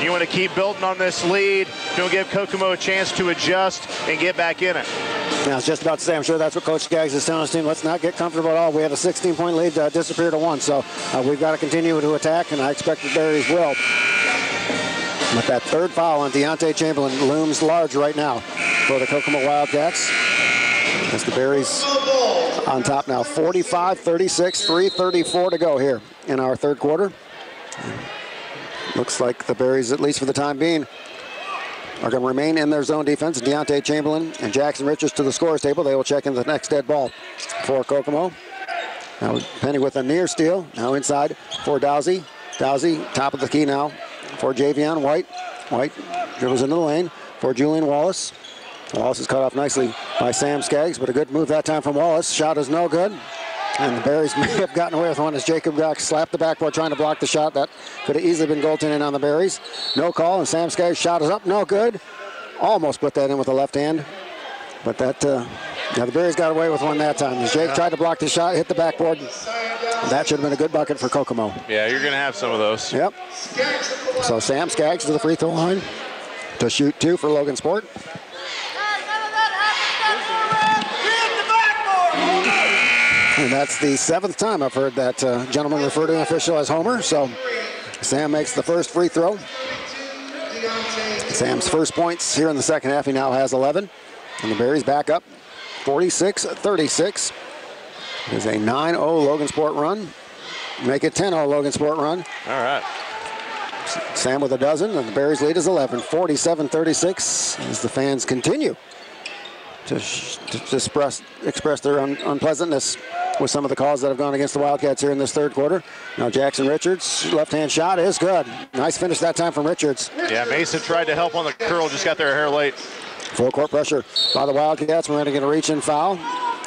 You want to keep building on this lead. Don't give Kokomo a chance to adjust and get back in it. Yeah, I was just about to say, I'm sure that's what Coach Skaggs is telling his team. Let's not get comfortable at all. We had a 16-point lead disappear to 1, so we've got to continue to attack, and I expect the Berries will. But that third foul on Deontay Chamberlain looms large right now for the Kokomo Wildcats. As the Berries on top now, 45-36, 3:34 to go here in our third quarter. Looks like the Berries, at least for the time being, are going to remain in their zone defense. Deontay Chamberlain and Jackson Richards to the scorer's table. They will check in the next dead ball for Kokomo. Now Penny with a near steal. Now inside for Dowsey. Dowsey, top of the key now for Javion White. White dribbles into the lane for Julian Wallace. Wallace is cut off nicely by Sam Skaggs, but a good move that time from Wallace. Shot is no good. And the Berries may have gotten away with one as Jacob Cox slapped the backboard trying to block the shot. That could have easily been goaltending on the Berries. No call, and Sam Skaggs' shot is up, no good. Almost put that in with the left hand. But that, the Berries got away with one that time. As Jake tried to block the shot, hit the backboard. That should have been a good bucket for Kokomo. Yeah, you're going to have some of those. Yep. So Sam Skaggs to the free throw line to shoot 2 for Logan Sport. And that's the 7th time I've heard that gentleman refer to an official as Homer. So Sam makes the first free throw. Sam's first points here in the second half. He now has 11. And the Berries back up 46-36. It is a 9-0 Logan Sport run. Make it 10-0 Logan Sport run. All right. Sam with a dozen, and the Berries lead is 11. 47-36 as the fans continue to express their unpleasantness with some of the calls that have gone against the Wildcats here in this third quarter. Now Jackson Richards, left-hand shot is good. Nice finish that time from Richards. Yeah, Mason tried to help on the curl, just got their hair late. Full court pressure by the Wildcats. We're going to get a reach-in foul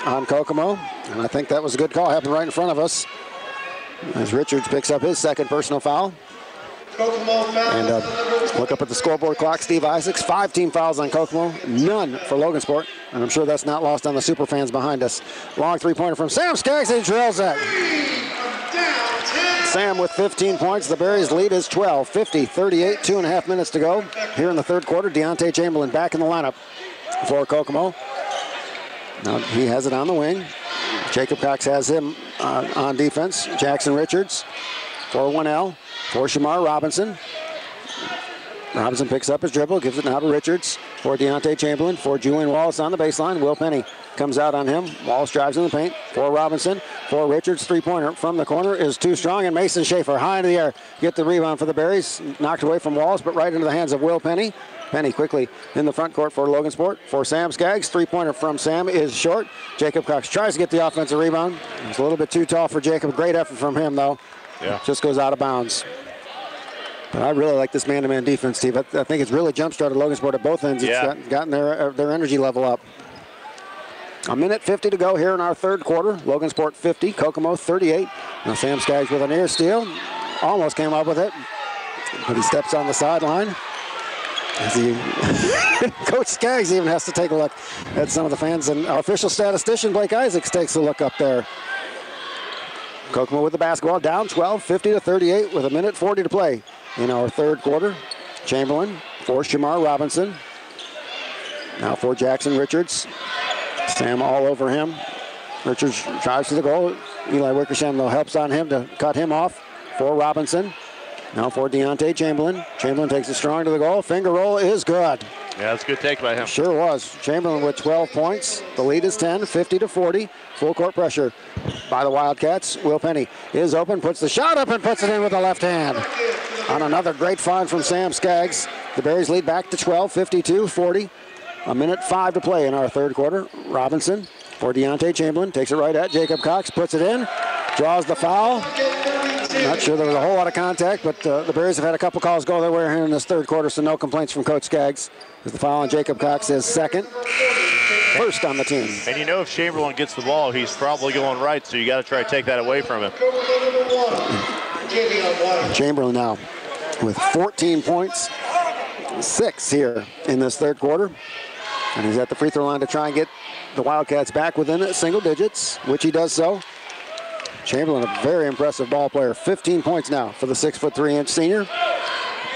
on Kokomo, and I think that was a good call. Happened right in front of us as Richards picks up his second personal foul. And look up at the scoreboard clock. Steve Isaacs, 5 team fouls on Kokomo, none for Logan Sport. And I'm sure that's not lost on the super fans behind us. Long three-pointer from Sam Skaggs, and he drills it. Sam with 15 points. The Berries lead is 12, 50-38, 2.5 minutes to go. Here in the third quarter, Deontay Chamberlain back in the lineup for Kokomo. Now he has it on the wing. Jacob Cox has him on defense. Jackson Richards for 1L. For Shamar Robinson. Robinson picks up his dribble, gives it now to Richards. For Deontay Chamberlain. For Julian Wallace on the baseline. Will Penny comes out on him. Wallace drives in the paint. For Robinson. For Richards. Three-pointer from the corner is too strong. And Mason Schaefer high into the air. Get the rebound for the Berries. Knocked away from Wallace, but right into the hands of Will Penny. Penny quickly in the front court for Logan Sport. For Sam Skaggs. Three-pointer from Sam is short. Jacob Cox tries to get the offensive rebound. It's a little bit too tall for Jacob. Great effort from him, though. Yeah. Just goes out of bounds. But I really like this man-to-man defense, Steve. I think it's really jump-started Logan Sport at both ends. Yeah. It's gotten their energy level up. A minute 50 to go here in our third quarter. Logan Sport 50, Kokomo 38. Now Sam Skaggs with a near steal. Almost came up with it, but he steps on the sideline. Coach Skaggs even has to take a look at some of the fans, and our official statistician Blake Isaacs takes a look up there. Kokomo with the basketball, down 12, 50-38 with a minute 40 to play in our third quarter. Chamberlain for Shamar Robinson. Now for Jackson Richards. Sam all over him. Richards drives to the goal. Eli Wickersham, though, helps on him to cut him off for Robinson. Now for Deontay Chamberlain. Chamberlain takes it strong to the goal. Finger roll is good. Yeah, that's a good take by him. Sure was. Chamberlain with 12 points. The lead is 10, 50-40. Full court pressure by the Wildcats. Will Penny is open, puts the shot up and puts it in with the left hand. On another great find from Sam Skaggs. The Berries lead back to 12, 52-40. A minute 5 to play in our third quarter. Robinson for Deontay Chamberlain. Takes it right at Jacob Cox, puts it in, draws the foul. Not sure there was a whole lot of contact, but the Berries have had a couple calls go their way here in this third quarter, so no complaints from Coach Skaggs. As the foul on Jacob Cox is second. First on the team. And you know if Chamberlain gets the ball, he's probably going right, so you got to try to take that away from him. Chamberlain now with 14 points, 6 here in this third quarter. And he's at the free throw line to try and get the Wildcats back within single digits, which he does so. Chamberlain, a very impressive ball player. 15 points now for the 6'3" senior.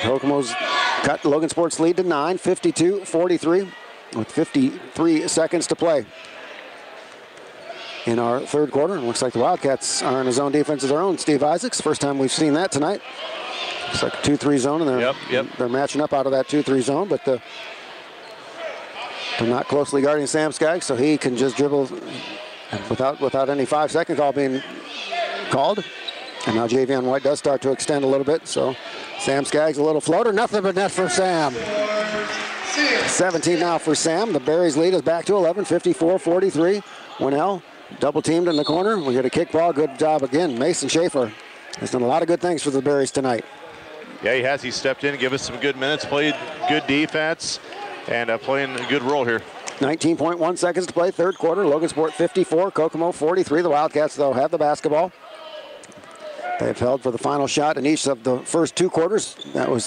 Kokomo's cut Logan Sports lead to 9, 52-43, with 53 seconds to play in our third quarter. It looks like the Wildcats are in a zone defense of their own. Steve Isaacs, first time we've seen that tonight. It's like a 2-3 zone, and they're matching up out of that 2-3 zone, but they're not closely guarding Sam Skaggs, so he can just dribble without any 5-second call being called. And now Javion White does start to extend a little bit, so Sam Skaggs, a little floater, nothing but net for Sam. 17 now for Sam. The Berries lead is back to 11, 54-43. Winnell double teamed in the corner. We get a kickball. Good job again. Mason Schaefer has done a lot of good things for the Berries tonight. Yeah, he has. He stepped in, give us some good minutes, played good defense, and playing a good role here. 19.1 seconds to play, third quarter. Logansport 54, Kokomo 43. The Wildcats, though, have the basketball. They've held for the final shot in each of the first 2 quarters. I'm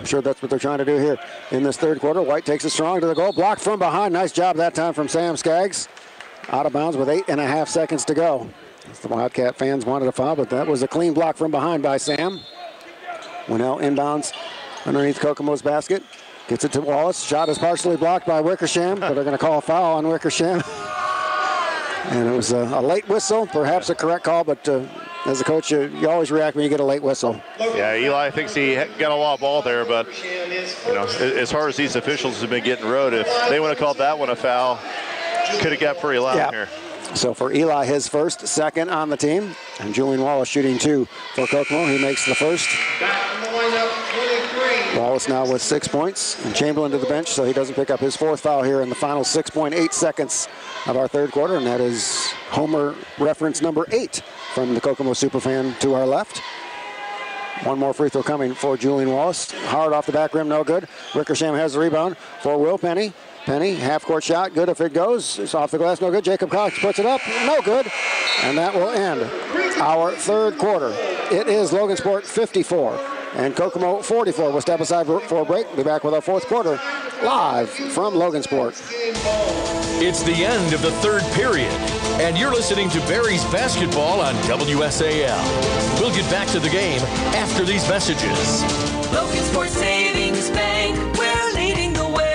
sure that's what they're trying to do here in this third quarter. White takes it strong to the goal, blocked from behind. Nice job that time from Sam Skaggs. Out of bounds with 8.5 seconds to go. The Wildcat fans wanted a foul, but that was a clean block from behind by Sam. Winnell inbounds underneath Kokomo's basket. Gets it to Wallace. Shot is partially blocked by Wickersham, but they're going to call a foul on Wickersham. And it was a late whistle, perhaps a correct call, but as a coach, you always react when you get a late whistle. Yeah, Eli thinks he got a lot of ball there, but you know, as hard as these officials have been getting rode, if they would have called that one a foul, could have got pretty loud here. So for Eli, his first, second on the team, and Julian Wallace shooting 2 for Kokomo. He makes the first. Wallace now with 6 points, and Chamberlain to the bench, so he doesn't pick up his 4th foul here in the final 6.8 seconds of our third quarter, and that is Homer reference number 8 from the Kokomo superfan to our left. One more free throw coming for Julian Wallace. Hard off the back rim, no good. Wickersham has the rebound for Will Penny. Penny, half-court shot, good if it goes. It's off the glass, no good. Jacob Cox puts it up, no good. And that will end our third quarter. It is Logansport 54 and Kokomo 44. We'll step aside for a break. Be back with our fourth quarter live from Logansport. It's the end of the third period, and you're listening to Berries basketball on WSAL. We'll get back to the game after these messages. Logansport Savings Bank, we're leading the way.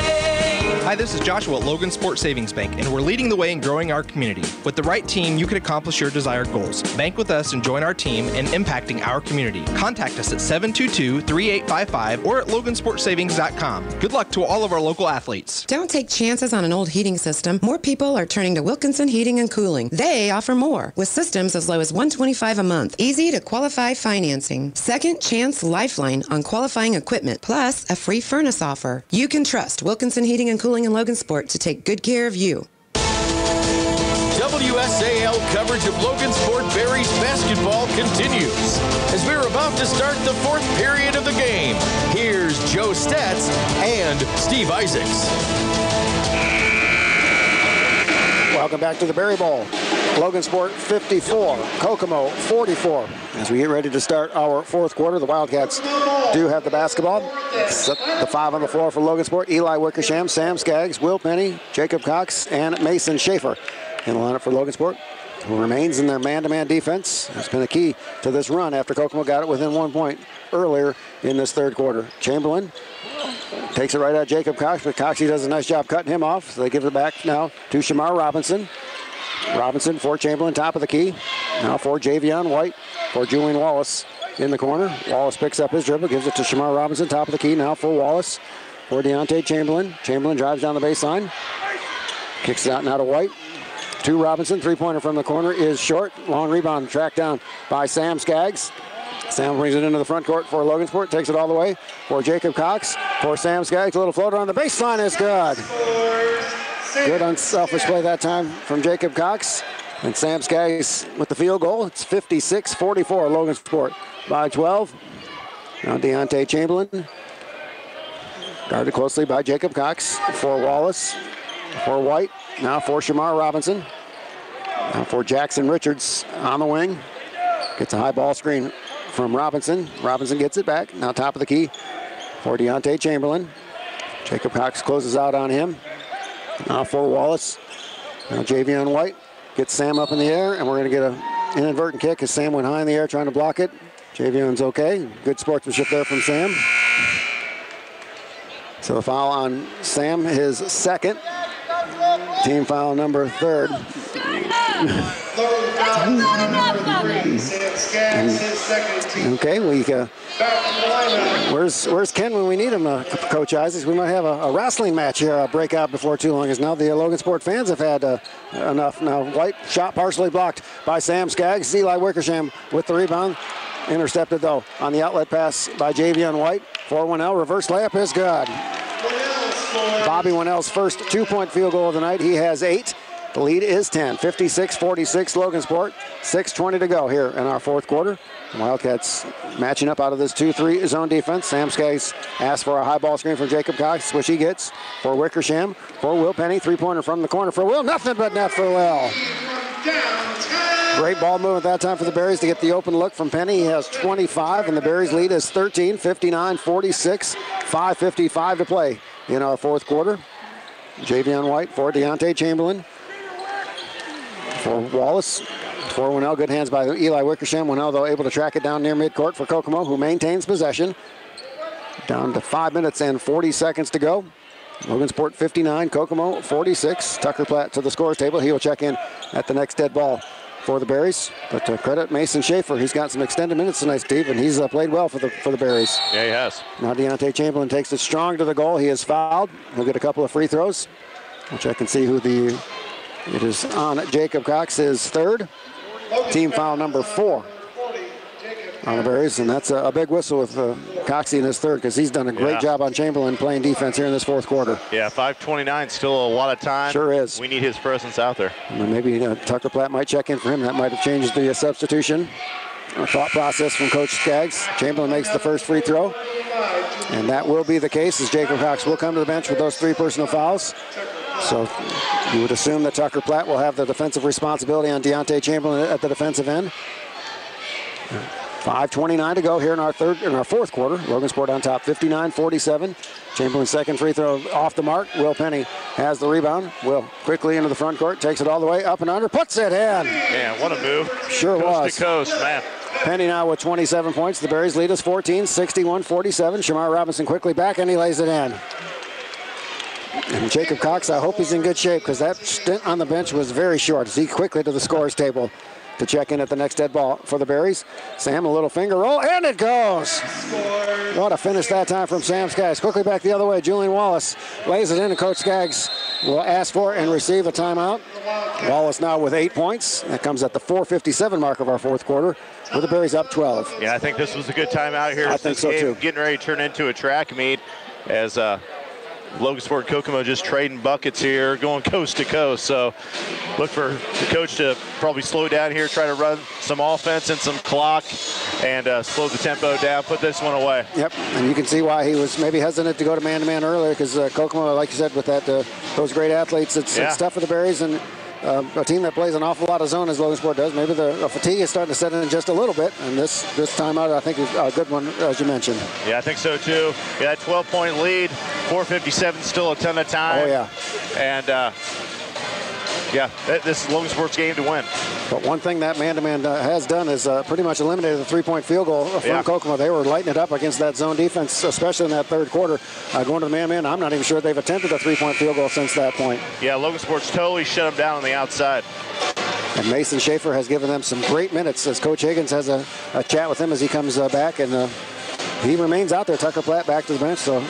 Hi, this is Joshua at Logansport Savings Bank, and we're leading the way in growing our community. With the right team, you can accomplish your desired goals. Bank with us and join our team in impacting our community. Contact us at 722-3855 or at logansportsavings.com. Good luck to all of our local athletes. Don't take chances on an old heating system. More people are turning to Wilkinson Heating and Cooling. They offer more, with systems as low as $125 a month. Easy to qualify financing. Second chance lifeline on qualifying equipment, plus a free furnace offer. You can trust Wilkinson Heating and Cooling in Logansport to take good care of you. WSAL coverage of Logansport Berries basketball continues as we're about to start the fourth period of the game. Here's Joe Stetz and Steve Isaacs. Welcome back to the Berry Bowl. Logansport 54, Kokomo 44. As we get ready to start our fourth quarter, the Wildcats do have the basketball. The 5 on the floor for Logansport: Eli Wickersham, Sam Skaggs, Will Penny, Jacob Cox, and Mason Schaefer in the lineup for Logansport, who remains in their man-to-man defense. It's been a key to this run after Kokomo got it within 1 point earlier in this third quarter. Chamberlain takes it right at Jacob Cox, but Coxie does a nice job cutting him off, so they give it back now to Shamar Robinson. Robinson for Chamberlain, top of the key. Now for Javion White, for Julian Wallace in the corner. Wallace picks up his dribble, gives it to Shamar Robinson, top of the key. Now for Wallace, for Deontay Chamberlain. Chamberlain drives down the baseline, kicks it out now to White. To Robinson, three-pointer from the corner is short. Long rebound tracked down by Sam Skaggs. Sam brings it into the front court for Logansport, takes it all the way for Jacob Cox, for Sam Skaggs. A little floater on the baseline is good. Good unselfish play that time from Jacob Cox. And Sam Skaggs with the field goal. It's 56-44, Logansport by 12. Now Deontay Chamberlain, guarded closely by Jacob Cox, for Wallace, for White, now for Shamar Robinson. Now for Jackson Richards on the wing. Gets a high ball screen from Robinson. Robinson gets it back. Now top of the key for Deontay Chamberlain. Jacob Cox closes out on him. Now for Wallace. Now Javion White gets Sam up in the air, and we're going to get an inadvertent kick as Sam went high in the air trying to block it. Javion's okay. Good sportsmanship there from Sam. So the foul on Sam, his second. Team foul number 3rd. Okay, where's Ken when we need him, Coach Isaacs? We might have a wrestling match here, a breakout before too long, as now the Logansport fans have had enough. Now White shot partially blocked by Sam Skaggs. Eli Wickersham with the rebound. Intercepted, though, on the outlet pass by Javion White. For Winnell, reverse layup is good. Bobby Winnell's first 2-point field goal of the night. He has 8. The lead is 10. 56-46 Logansport. 6:20 to go here in our fourth quarter. The Wildcats matching up out of this 2-3 zone defense. Sam Skaggs asks for a high ball screen from Jacob Cox, which he gets for Wickersham. For Will Penny, 3-pointer from the corner for Will. Nothing but net for Will. Great ball movement that time for the Berries to get the open look from Penny. He has 25, and the Berries lead is 13, 59-46, 5:55 to play in our fourth quarter. Javion White for Deontay Chamberlain. For Wallace. For Winnell, good hands by Eli Wickersham. Winnell, though, able to track it down near midcourt for Kokomo, who maintains possession. Down to 5 minutes and 40 seconds to go. Logansport 59, Kokomo 46. Tucker Platt to the scores table. He will check in at the next dead ball for the Berries. But credit Mason Schaefer. He's got some extended minutes tonight, Steve, and he's played well for the Berries. Yeah, he has. Now Deontay Chamberlain takes it strong to the goal. He is fouled. He'll get a couple of free throws. We'll check and see who it is on Jacob Cox, his third. Team foul number 4 on the Berries, and that's a big whistle with Coxie in his third, because he's done a great job on Chamberlain playing defense here in this fourth quarter. Yeah, 5:29, still a lot of time. Sure is. We need his presence out there. And maybe Tucker Platt might check in for him. That might have changed the substitution thought process from Coach Skaggs. Chamberlain makes the first free throw, and that will be the case, as Jacob Cox will come to the bench with those 3 personal fouls. So you would assume that Tucker Platt will have the defensive responsibility on Deontay Chamberlain at the defensive end. 5:29 to go here in our fourth quarter. Logansport on top, 59-47. Chamberlain's second free throw off the mark. Will Penny has the rebound. Will quickly into the front court, takes it all the way up and under, puts it in. Man, what a move. Sure was. Coast to coast, man. Penny now with 27 points. The Berries lead us 14, 61-47. Shamar Robinson quickly back, and he lays it in. And Jacob Cox, I hope he's in good shape, because that stint on the bench was very short. As he quickly to the scores table to check in at the next dead ball for the Berries. Sam, a little finger roll, and it goes. What a finish that time from Sam Skaggs. Quickly back the other way. Julian Wallace lays it in, and Coach Skaggs will ask for and receive a timeout. Wallace now with 8 points. That comes at the 4:57 mark of our fourth quarter, with the Berries up 12. Yeah, I think this was a good timeout here. I think so, too. Getting ready to turn into a track meet, as Logansport and Kokomo just trading buckets here, going coast to coast. So look for the coach to probably slow down here, try to run some offense and some clock, and slow the tempo down, put this one away. Yep, and you can see why he was maybe hesitant to go to man-to-man earlier, because Kokomo, like you said, with that those great athletes, it's tough for the Berries, and a team that plays an awful lot of zone as Logansport does. Maybe the fatigue is starting to set in just a little bit, and this timeout, I think, is a good one, as you mentioned. Yeah, I think so too. Yeah, that 12-point lead, 4:57, still a ton of time. Oh yeah. And yeah, this is Logansport's game to win. But one thing that man-to-man has done is pretty much eliminated the 3-point field goal from Kokomo. They were lighting it up against that zone defense, especially in that third quarter. Going to the man-man, I'm not even sure they've attempted a 3-point field goal since that point. Yeah, Logansport's totally shut them down on the outside. And Mason Schaefer has given them some great minutes, as Coach Higgins has a chat with him as he comes back, and he remains out there. Tucker Platt back to the bench, so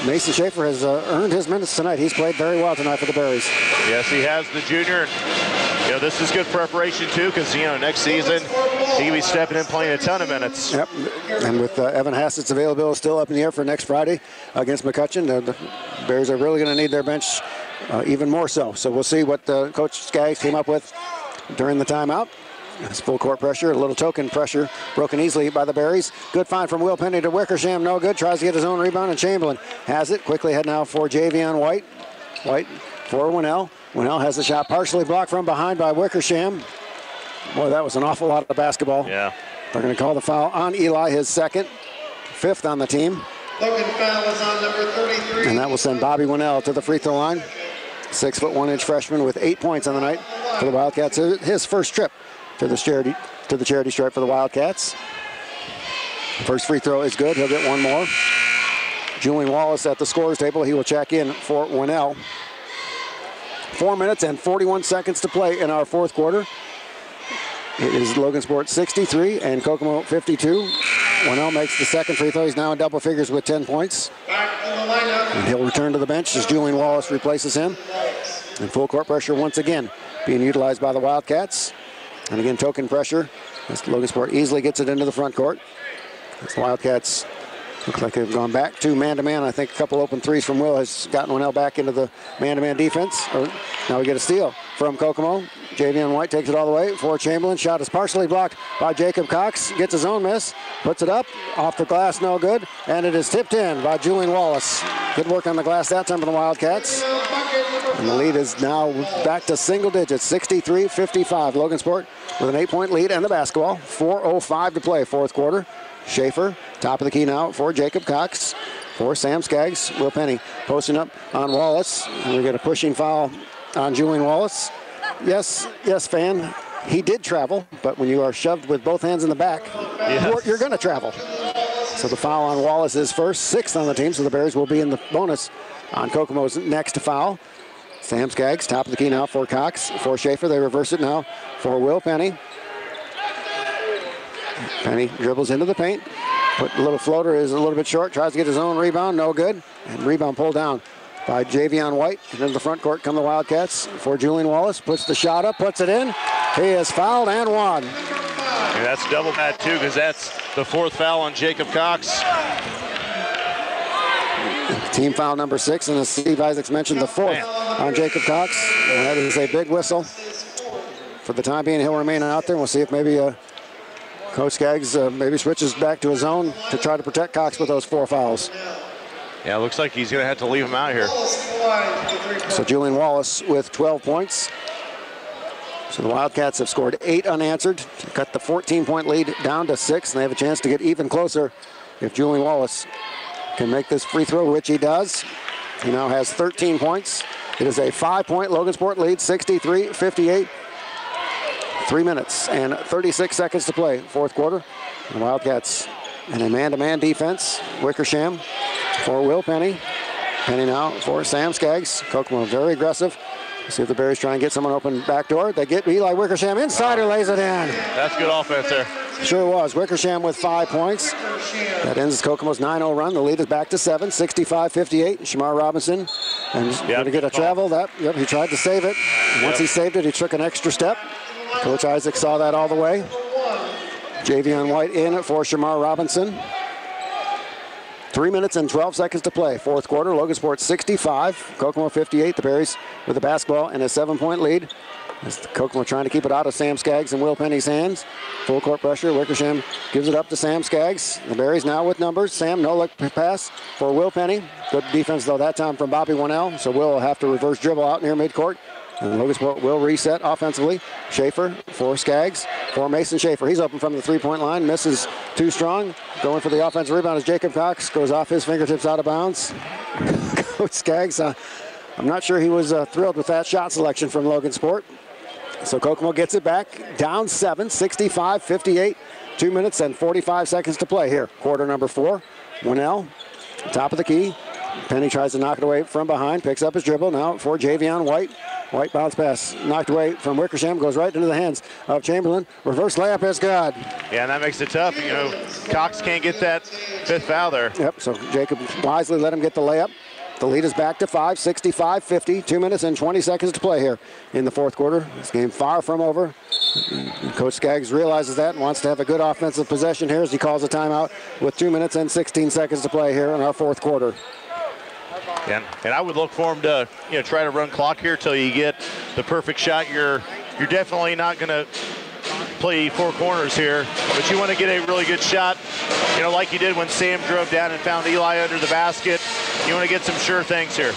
Mason Schaefer has earned his minutes tonight. He's played very well tonight for the Berries. Yes, he has, the junior. This is good preparation too, because next season he can be stepping in, playing a ton of minutes. Yep, and with Evan Hassett's availability still up in the air for next Friday against McCutcheon, the Berries are really going to need their bench even more so. So we'll see what Coach Skaggs came up with during the timeout. It's full court pressure, a little token pressure, broken easily by the Berries. Good find from Will Penny to Wickersham, no good. Tries to get his own rebound, and Chamberlain has it. Quickly head now for Javion White. White for Winnell. Winnell has the shot partially blocked from behind by Wickersham. Boy, that was an awful lot of basketball. Yeah. They're going to call the foul on Eli, his second, 5th on the team. Logan foul is on number 33. And that will send Bobby Winnell to the free throw line. 6'1" freshman with 8 points on the night for the Wildcats. His first trip to the charity stripe for the Wildcats. First free throw is good. He'll get one more. Julian Wallace at the scorers table. He will check in for Winnell. 4 minutes and 41 seconds to play in our fourth quarter. It is Logansport 63 and Kokomo 52. Winnell makes the second free throw. He's now in double figures with 10 points. And he'll return to the bench as Julian Wallace replaces him. And full court pressure once again being utilized by the Wildcats. And again, token pressure As Logansport easily gets it into the front court. As the Wildcats look like they've gone back to man-to-man. I think a couple open threes from Will has gotten Winnell back into the man-to-man defense. Now we get a steal from Kokomo. Javion White takes it all the way for Chamberlain. Shot is partially blocked by Jacob Cox. Gets his own miss. Puts it up. Off the glass, no good. And it is tipped in by Julian Wallace. Good work on the glass that time for the Wildcats. And the lead is now back to single digits, 63-55. Logansport with an 8-point lead and the basketball. 4:05 to play, fourth quarter. Schaefer, top of the key now for Jacob Cox. For Sam Skaggs. Will Penny posting up on Wallace. And we get a pushing foul on Julian Wallace. Yes, fan. He did travel, but when you are shoved with both hands in the back, you're going to travel. So the foul on Wallace is first, sixth on the team, so the Bears will be in the bonus on Kokomo's next foul. Sam Skaggs, top of the key now for Cox. For Schaefer, they reverse it now for Will Penny. Penny dribbles into the paint. Put a little floater, is a little bit short, tries to get his own rebound, no good. And rebound pulled down by Javion White. And into the front court come the Wildcats for Julian Wallace. Puts the shot up, puts it in. He is fouled and won. And that's double bad too, because that's the fourth foul on Jacob Cox. Team foul number 6, and as Steve Isaacs mentioned, the fourth on Jacob Cox. And that is a big whistle. For the time being, he'll remain out there. We'll see if maybe Coach Skaggs maybe switches back to his own to try to protect Cox with those 4 fouls. Yeah, it looks like he's going to have to leave him out here. So Julian Wallace with 12 points. So the Wildcats have scored 8 unanswered, cut the 14-point lead down to 6, and they have a chance to get even closer if Julian Wallace can make this free throw, which he does. He now has 13 points. It is a 5-point Logansport lead, 63-58. 3 minutes and 36 seconds to play, fourth quarter. The Wildcats in a man-to-man defense. Wickersham for Will Penny. Penny now for Sam Skaggs. Kokomo very aggressive. See if the Bears try and get someone open backdoor. They get Eli Wickersham inside, who lays it in. That's good offense there. Sure was. Wickersham with 5 points. That ends Kokomo's 9-0 run. The lead is back to 7, 65-58. Shamar Robinson, and going to get a travel. He tried to save it. Once he saved it, he took an extra step. Coach Isaac saw that all the way. Javion White in for Shamar Robinson. 3 minutes and 12 seconds to play. Fourth quarter, Logansport 65, Kokomo 58. The Berries with the basketball and a 7-point lead. As Kokomo trying to keep it out of Sam Skaggs and Will Penny's hands. Full court pressure. Wickersham gives it up to Sam Skaggs. The Berries now with numbers. Sam, no look pass for Will Penny. Good defense though that time from Bobby Winnell. So Will have to reverse dribble out near midcourt. And Logansport will reset offensively. Schaefer for Skaggs, for Mason Schaefer. He's open from the three-point line, misses too strong. Going for the offensive rebound is Jacob Cox, goes off his fingertips out of bounds. Coach Skaggs, I'm not sure he was thrilled with that shot selection from Logansport. So Kokomo gets it back, down 7, 65-58. 2 minutes and 45 seconds to play here. Quarter number 4. Winnell, top of the key. Penny tries to knock it away from behind, picks up his dribble now for Javion White. White bounce pass knocked away from Wickersham, goes right into the hands of Chamberlain. Reverse layup is good. Yeah, and that makes it tough. You know, Cox can't get that 5th foul there. Yep, so Jacob wisely let him get the layup. The lead is back to 5, 65-50. 2 minutes and 20 seconds to play here in the fourth quarter. This game far from over. Coach Skaggs realizes that and wants to have a good offensive possession here as he calls a timeout with 2 minutes and 16 seconds to play here in our fourth quarter. And I would look for him to, try to run clock here till you get the perfect shot. You're definitely not going to play 4 corners here, but you want to get a really good shot, like you did when Sam drove down and found Eli under the basket. You want to get some sure things here.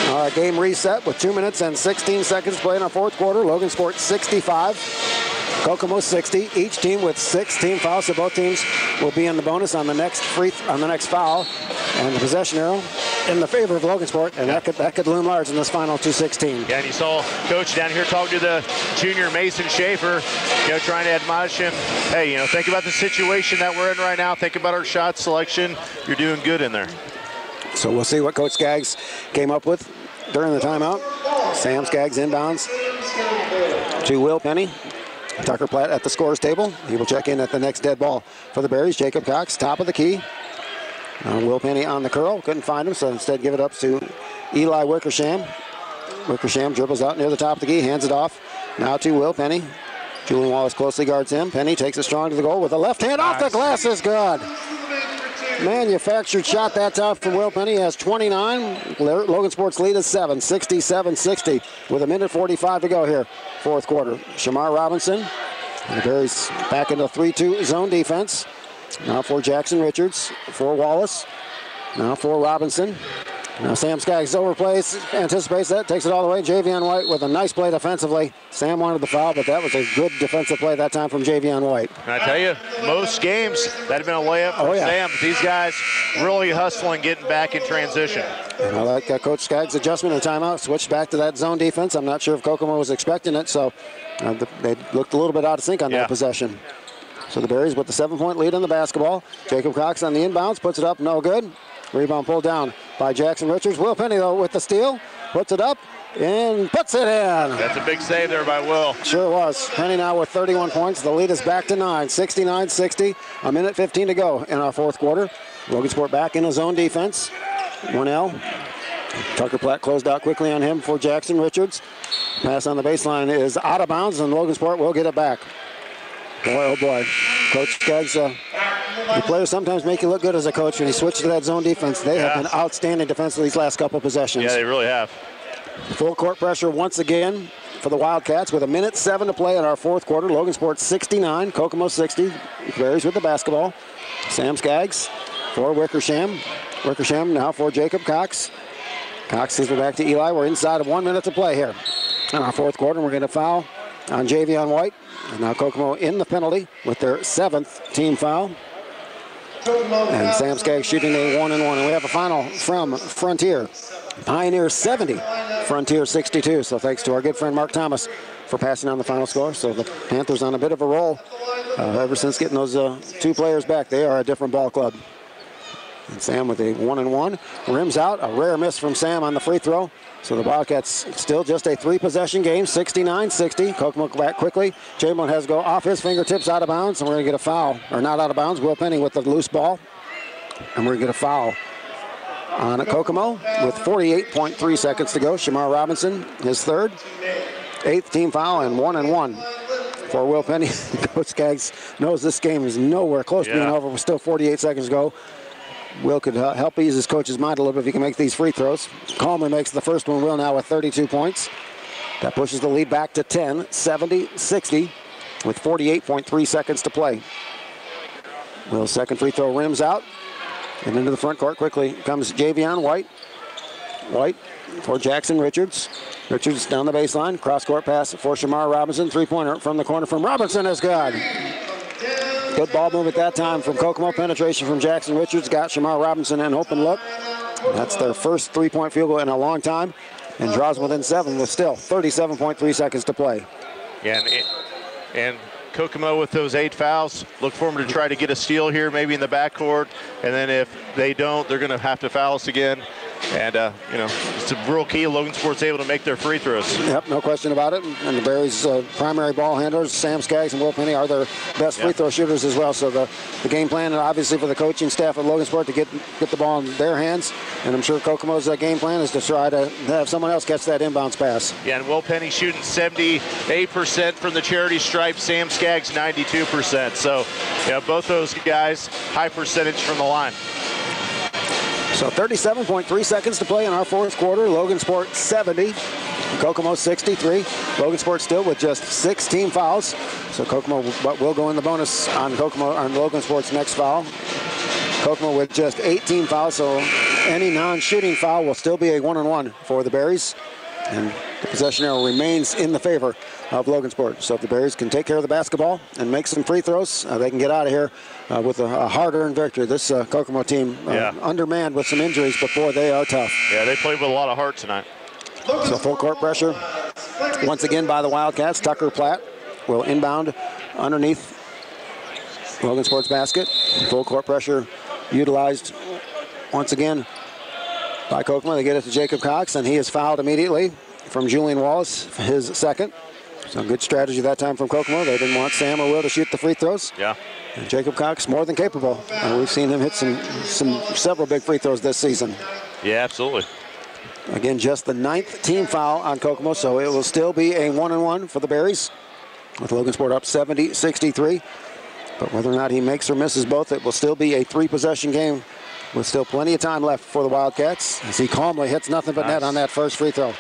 All right, game reset with 2 minutes and 16 seconds to play in our fourth quarter. Logansport 65. Kokomo 60. Each team with 6 team fouls, so both teams will be in the bonus on the next foul, and the possession arrow in the favor of Logansport, and that could loom large in this final 2:16. Yeah, and you saw Coach down here talking to the junior Mason Schaefer, trying to admonish him. Hey, think about the situation that we're in right now. Think about our shot selection. You're doing good in there. So we'll see what Coach Skaggs came up with during the timeout. Sam Skaggs inbounds to Will Penny. Tucker Platt at the scorer's table. He will check in at the next dead ball for the Berries. Jacob Cox, top of the key. Will Penny on the curl. Couldn't find him, so instead give it up to Eli Wickersham. Wickersham dribbles out near the top of the key, hands it off. Now to Will Penny. Julian Wallace closely guards him. Penny takes it strong to the goal with a left hand off the glass is good. Manufactured shot that time from Will Penny. Has 29. Logan Sports lead is 7, 67-60 with 1:45 to go here, fourth quarter. Shamar Robinson. And the Berries back into 3-2 zone defense. Now for Jackson Richards, for Wallace. Now for Robinson. Now Sam Skaggs overplays, anticipates that, takes it all the way. Javion White with a nice play defensively. Sam wanted the foul, but that was a good defensive play that time from Javion White. And I tell you, most games, that'd have been a layup for Sam, but these guys really hustling, getting back in transition. And I like Coach Skaggs' adjustment and timeout, switched back to that zone defense. I'm not sure if Kokomo was expecting it, so they looked a little bit out of sync on that possession. So the Berries with the 7-point lead on the basketball. Jacob Cox on the inbounds, puts it up, no good. Rebound pulled down by Jackson Richards. Will Penny, though, with the steal, puts it up and puts it in. That's a big save there by Will. Sure was. Penny now with 31 points. The lead is back to 9, 69-60. 1:15 to go in our fourth quarter. Logan Sport back in his zone defense. 1L. Tucker Platt closed out quickly on him for Jackson Richards. Pass on the baseline is out of bounds, and Logan Sport will get it back. Boy, oh boy. Coach Skaggs, the players sometimes make you look good as a coach when you switch to that zone defense. They have been outstanding defensively these last couple possessions. Yeah, they really have. Full court pressure once again for the Wildcats with 1:07 to play in our fourth quarter. Logan Sports 69, Kokomo 60. Berries with the basketball. Sam Skaggs for Wickersham. Wickersham now for Jacob Cox. Cox gives it back to Eli. We're inside of 1 minute to play here in our fourth quarter. We're going to foul on Javion White. And now Kokomo in the penalty with their 7th team foul. And Sam Skaggs shooting a 1-and-1. And we have a final from Frontier. Pioneer 70, Frontier 62. So thanks to our good friend Mark Thomas for passing on the final score. So the Panthers on a bit of a roll ever since getting those 2 players back. They are a different ball club. And Sam with a 1-and-1. Rims out. A rare miss from Sam on the free throw. So the Wildcats still just a 3-possession game, 69-60. Kokomo back quickly. Chamberlain has to go off his fingertips out of bounds, and we're going to get a foul. Or not out of bounds. Will Penny with the loose ball. And we're going to get a foul on Kokomo with 48.3 seconds to go. Shamar Robinson, his 3rd. 8th team foul and 1-and-1 for Will Penny. Coach Skaggs knows this game is nowhere close to being over. We're still 48 seconds to go. Will could help ease his coach's mind a little bit if he can make these free throws. Coleman makes the first one. Will now with 32 points. That pushes the lead back to 10, 70-60 with 48.3 seconds to play. Will's second free throw rims out. And into the front court quickly comes Javion White. White for Jackson Richards. Richards down the baseline. Cross-court pass for Shamar Robinson. Three-pointer from the corner from Robinson is good. Good ball move at that time from Kokomo. Penetration from Jackson Richards. Got Shamar Robinson an open look. That's their first 3-point field goal in a long time. And draws them within 7 with still 37.3 seconds to play. Yeah, and Kokomo with those 8 fouls. Look for them to try to get a steal here, maybe in the backcourt. And then if they don't, they're going to have to foul us again. And, it's a real key. Logan Sports able to make their free throws. Yep, no question about it. And the Berries' primary ball handlers, Sam Skaggs and Will Penny, are their best free throw shooters as well. So the game plan, obviously, for the coaching staff at Logan Sport to get the ball in their hands. And I'm sure Kokomo's game plan is to try to have someone else catch that inbounds pass. Yeah, and Will Penny shooting 78% from the charity stripe. Sam Skaggs 92%. So, both those guys, high percentage from the line. So 37.3 seconds to play in our fourth quarter. Logan Sport 70, Kokomo 63. Logan Sport still with just 6 team fouls. So Kokomo will go in the bonus on Logan Sport's next foul. Kokomo with just 8 team fouls, so any non-shooting foul will still be a 1-and-1 for the Berries. And the possession arrow remains in the favor of Logan Sport. So if the Berries can take care of the basketball and make some free throws, they can get out of here with a hard-earned victory. This Kokomo team undermanned with some injuries, but boy, they are tough. Yeah, they played with a lot of heart tonight. So full court pressure once again by the Wildcats. Tucker Platt will inbound underneath Logan Sports basket. Full court pressure utilized once again by Kokomo. They get it to Jacob Cox, and he is fouled immediately from Julian Wallace, his second. So good strategy that time from Kokomo. They didn't want Sam or Will to shoot the free throws. Yeah. And Jacob Cox more than capable. And we've seen him hit several big free throws this season. Yeah, absolutely. Again, just the 9th team foul on Kokomo, so it will still be a 1-and-1 for the Berries. with Logansport up 70-63. But whether or not he makes or misses both, it will still be a 3-possession game with still plenty of time left for the Wildcats as he calmly hits nothing but net on that first free throw.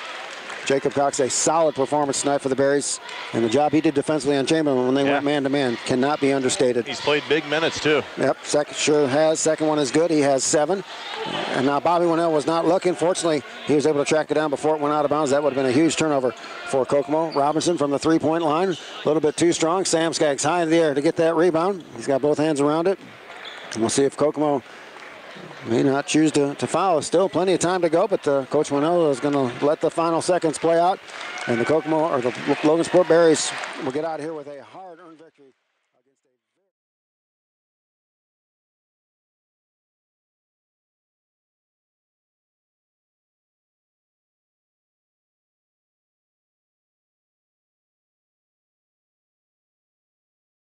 Jacob Cox, a solid performance tonight for the Berries. And the job he did defensively on Chamberlain when they went man-to-man cannot be understated. He's played big minutes, too. Yep, sure has. Second one is good. He has 7. And now Bobby Winnell was not looking. Fortunately, he was able to track it down before it went out of bounds. That would have been a huge turnover for Kokomo. Robinson from the 3-point line. A little bit too strong. Sam Skaggs high in the air to get that rebound. He's got both hands around it. And we'll see if Kokomo may not choose to foul. Still plenty of time to go, but Coach Winnell is going to let the final seconds play out. And the Kokomo, or the Logansport Berries, will get out of here with a hard-earned victory.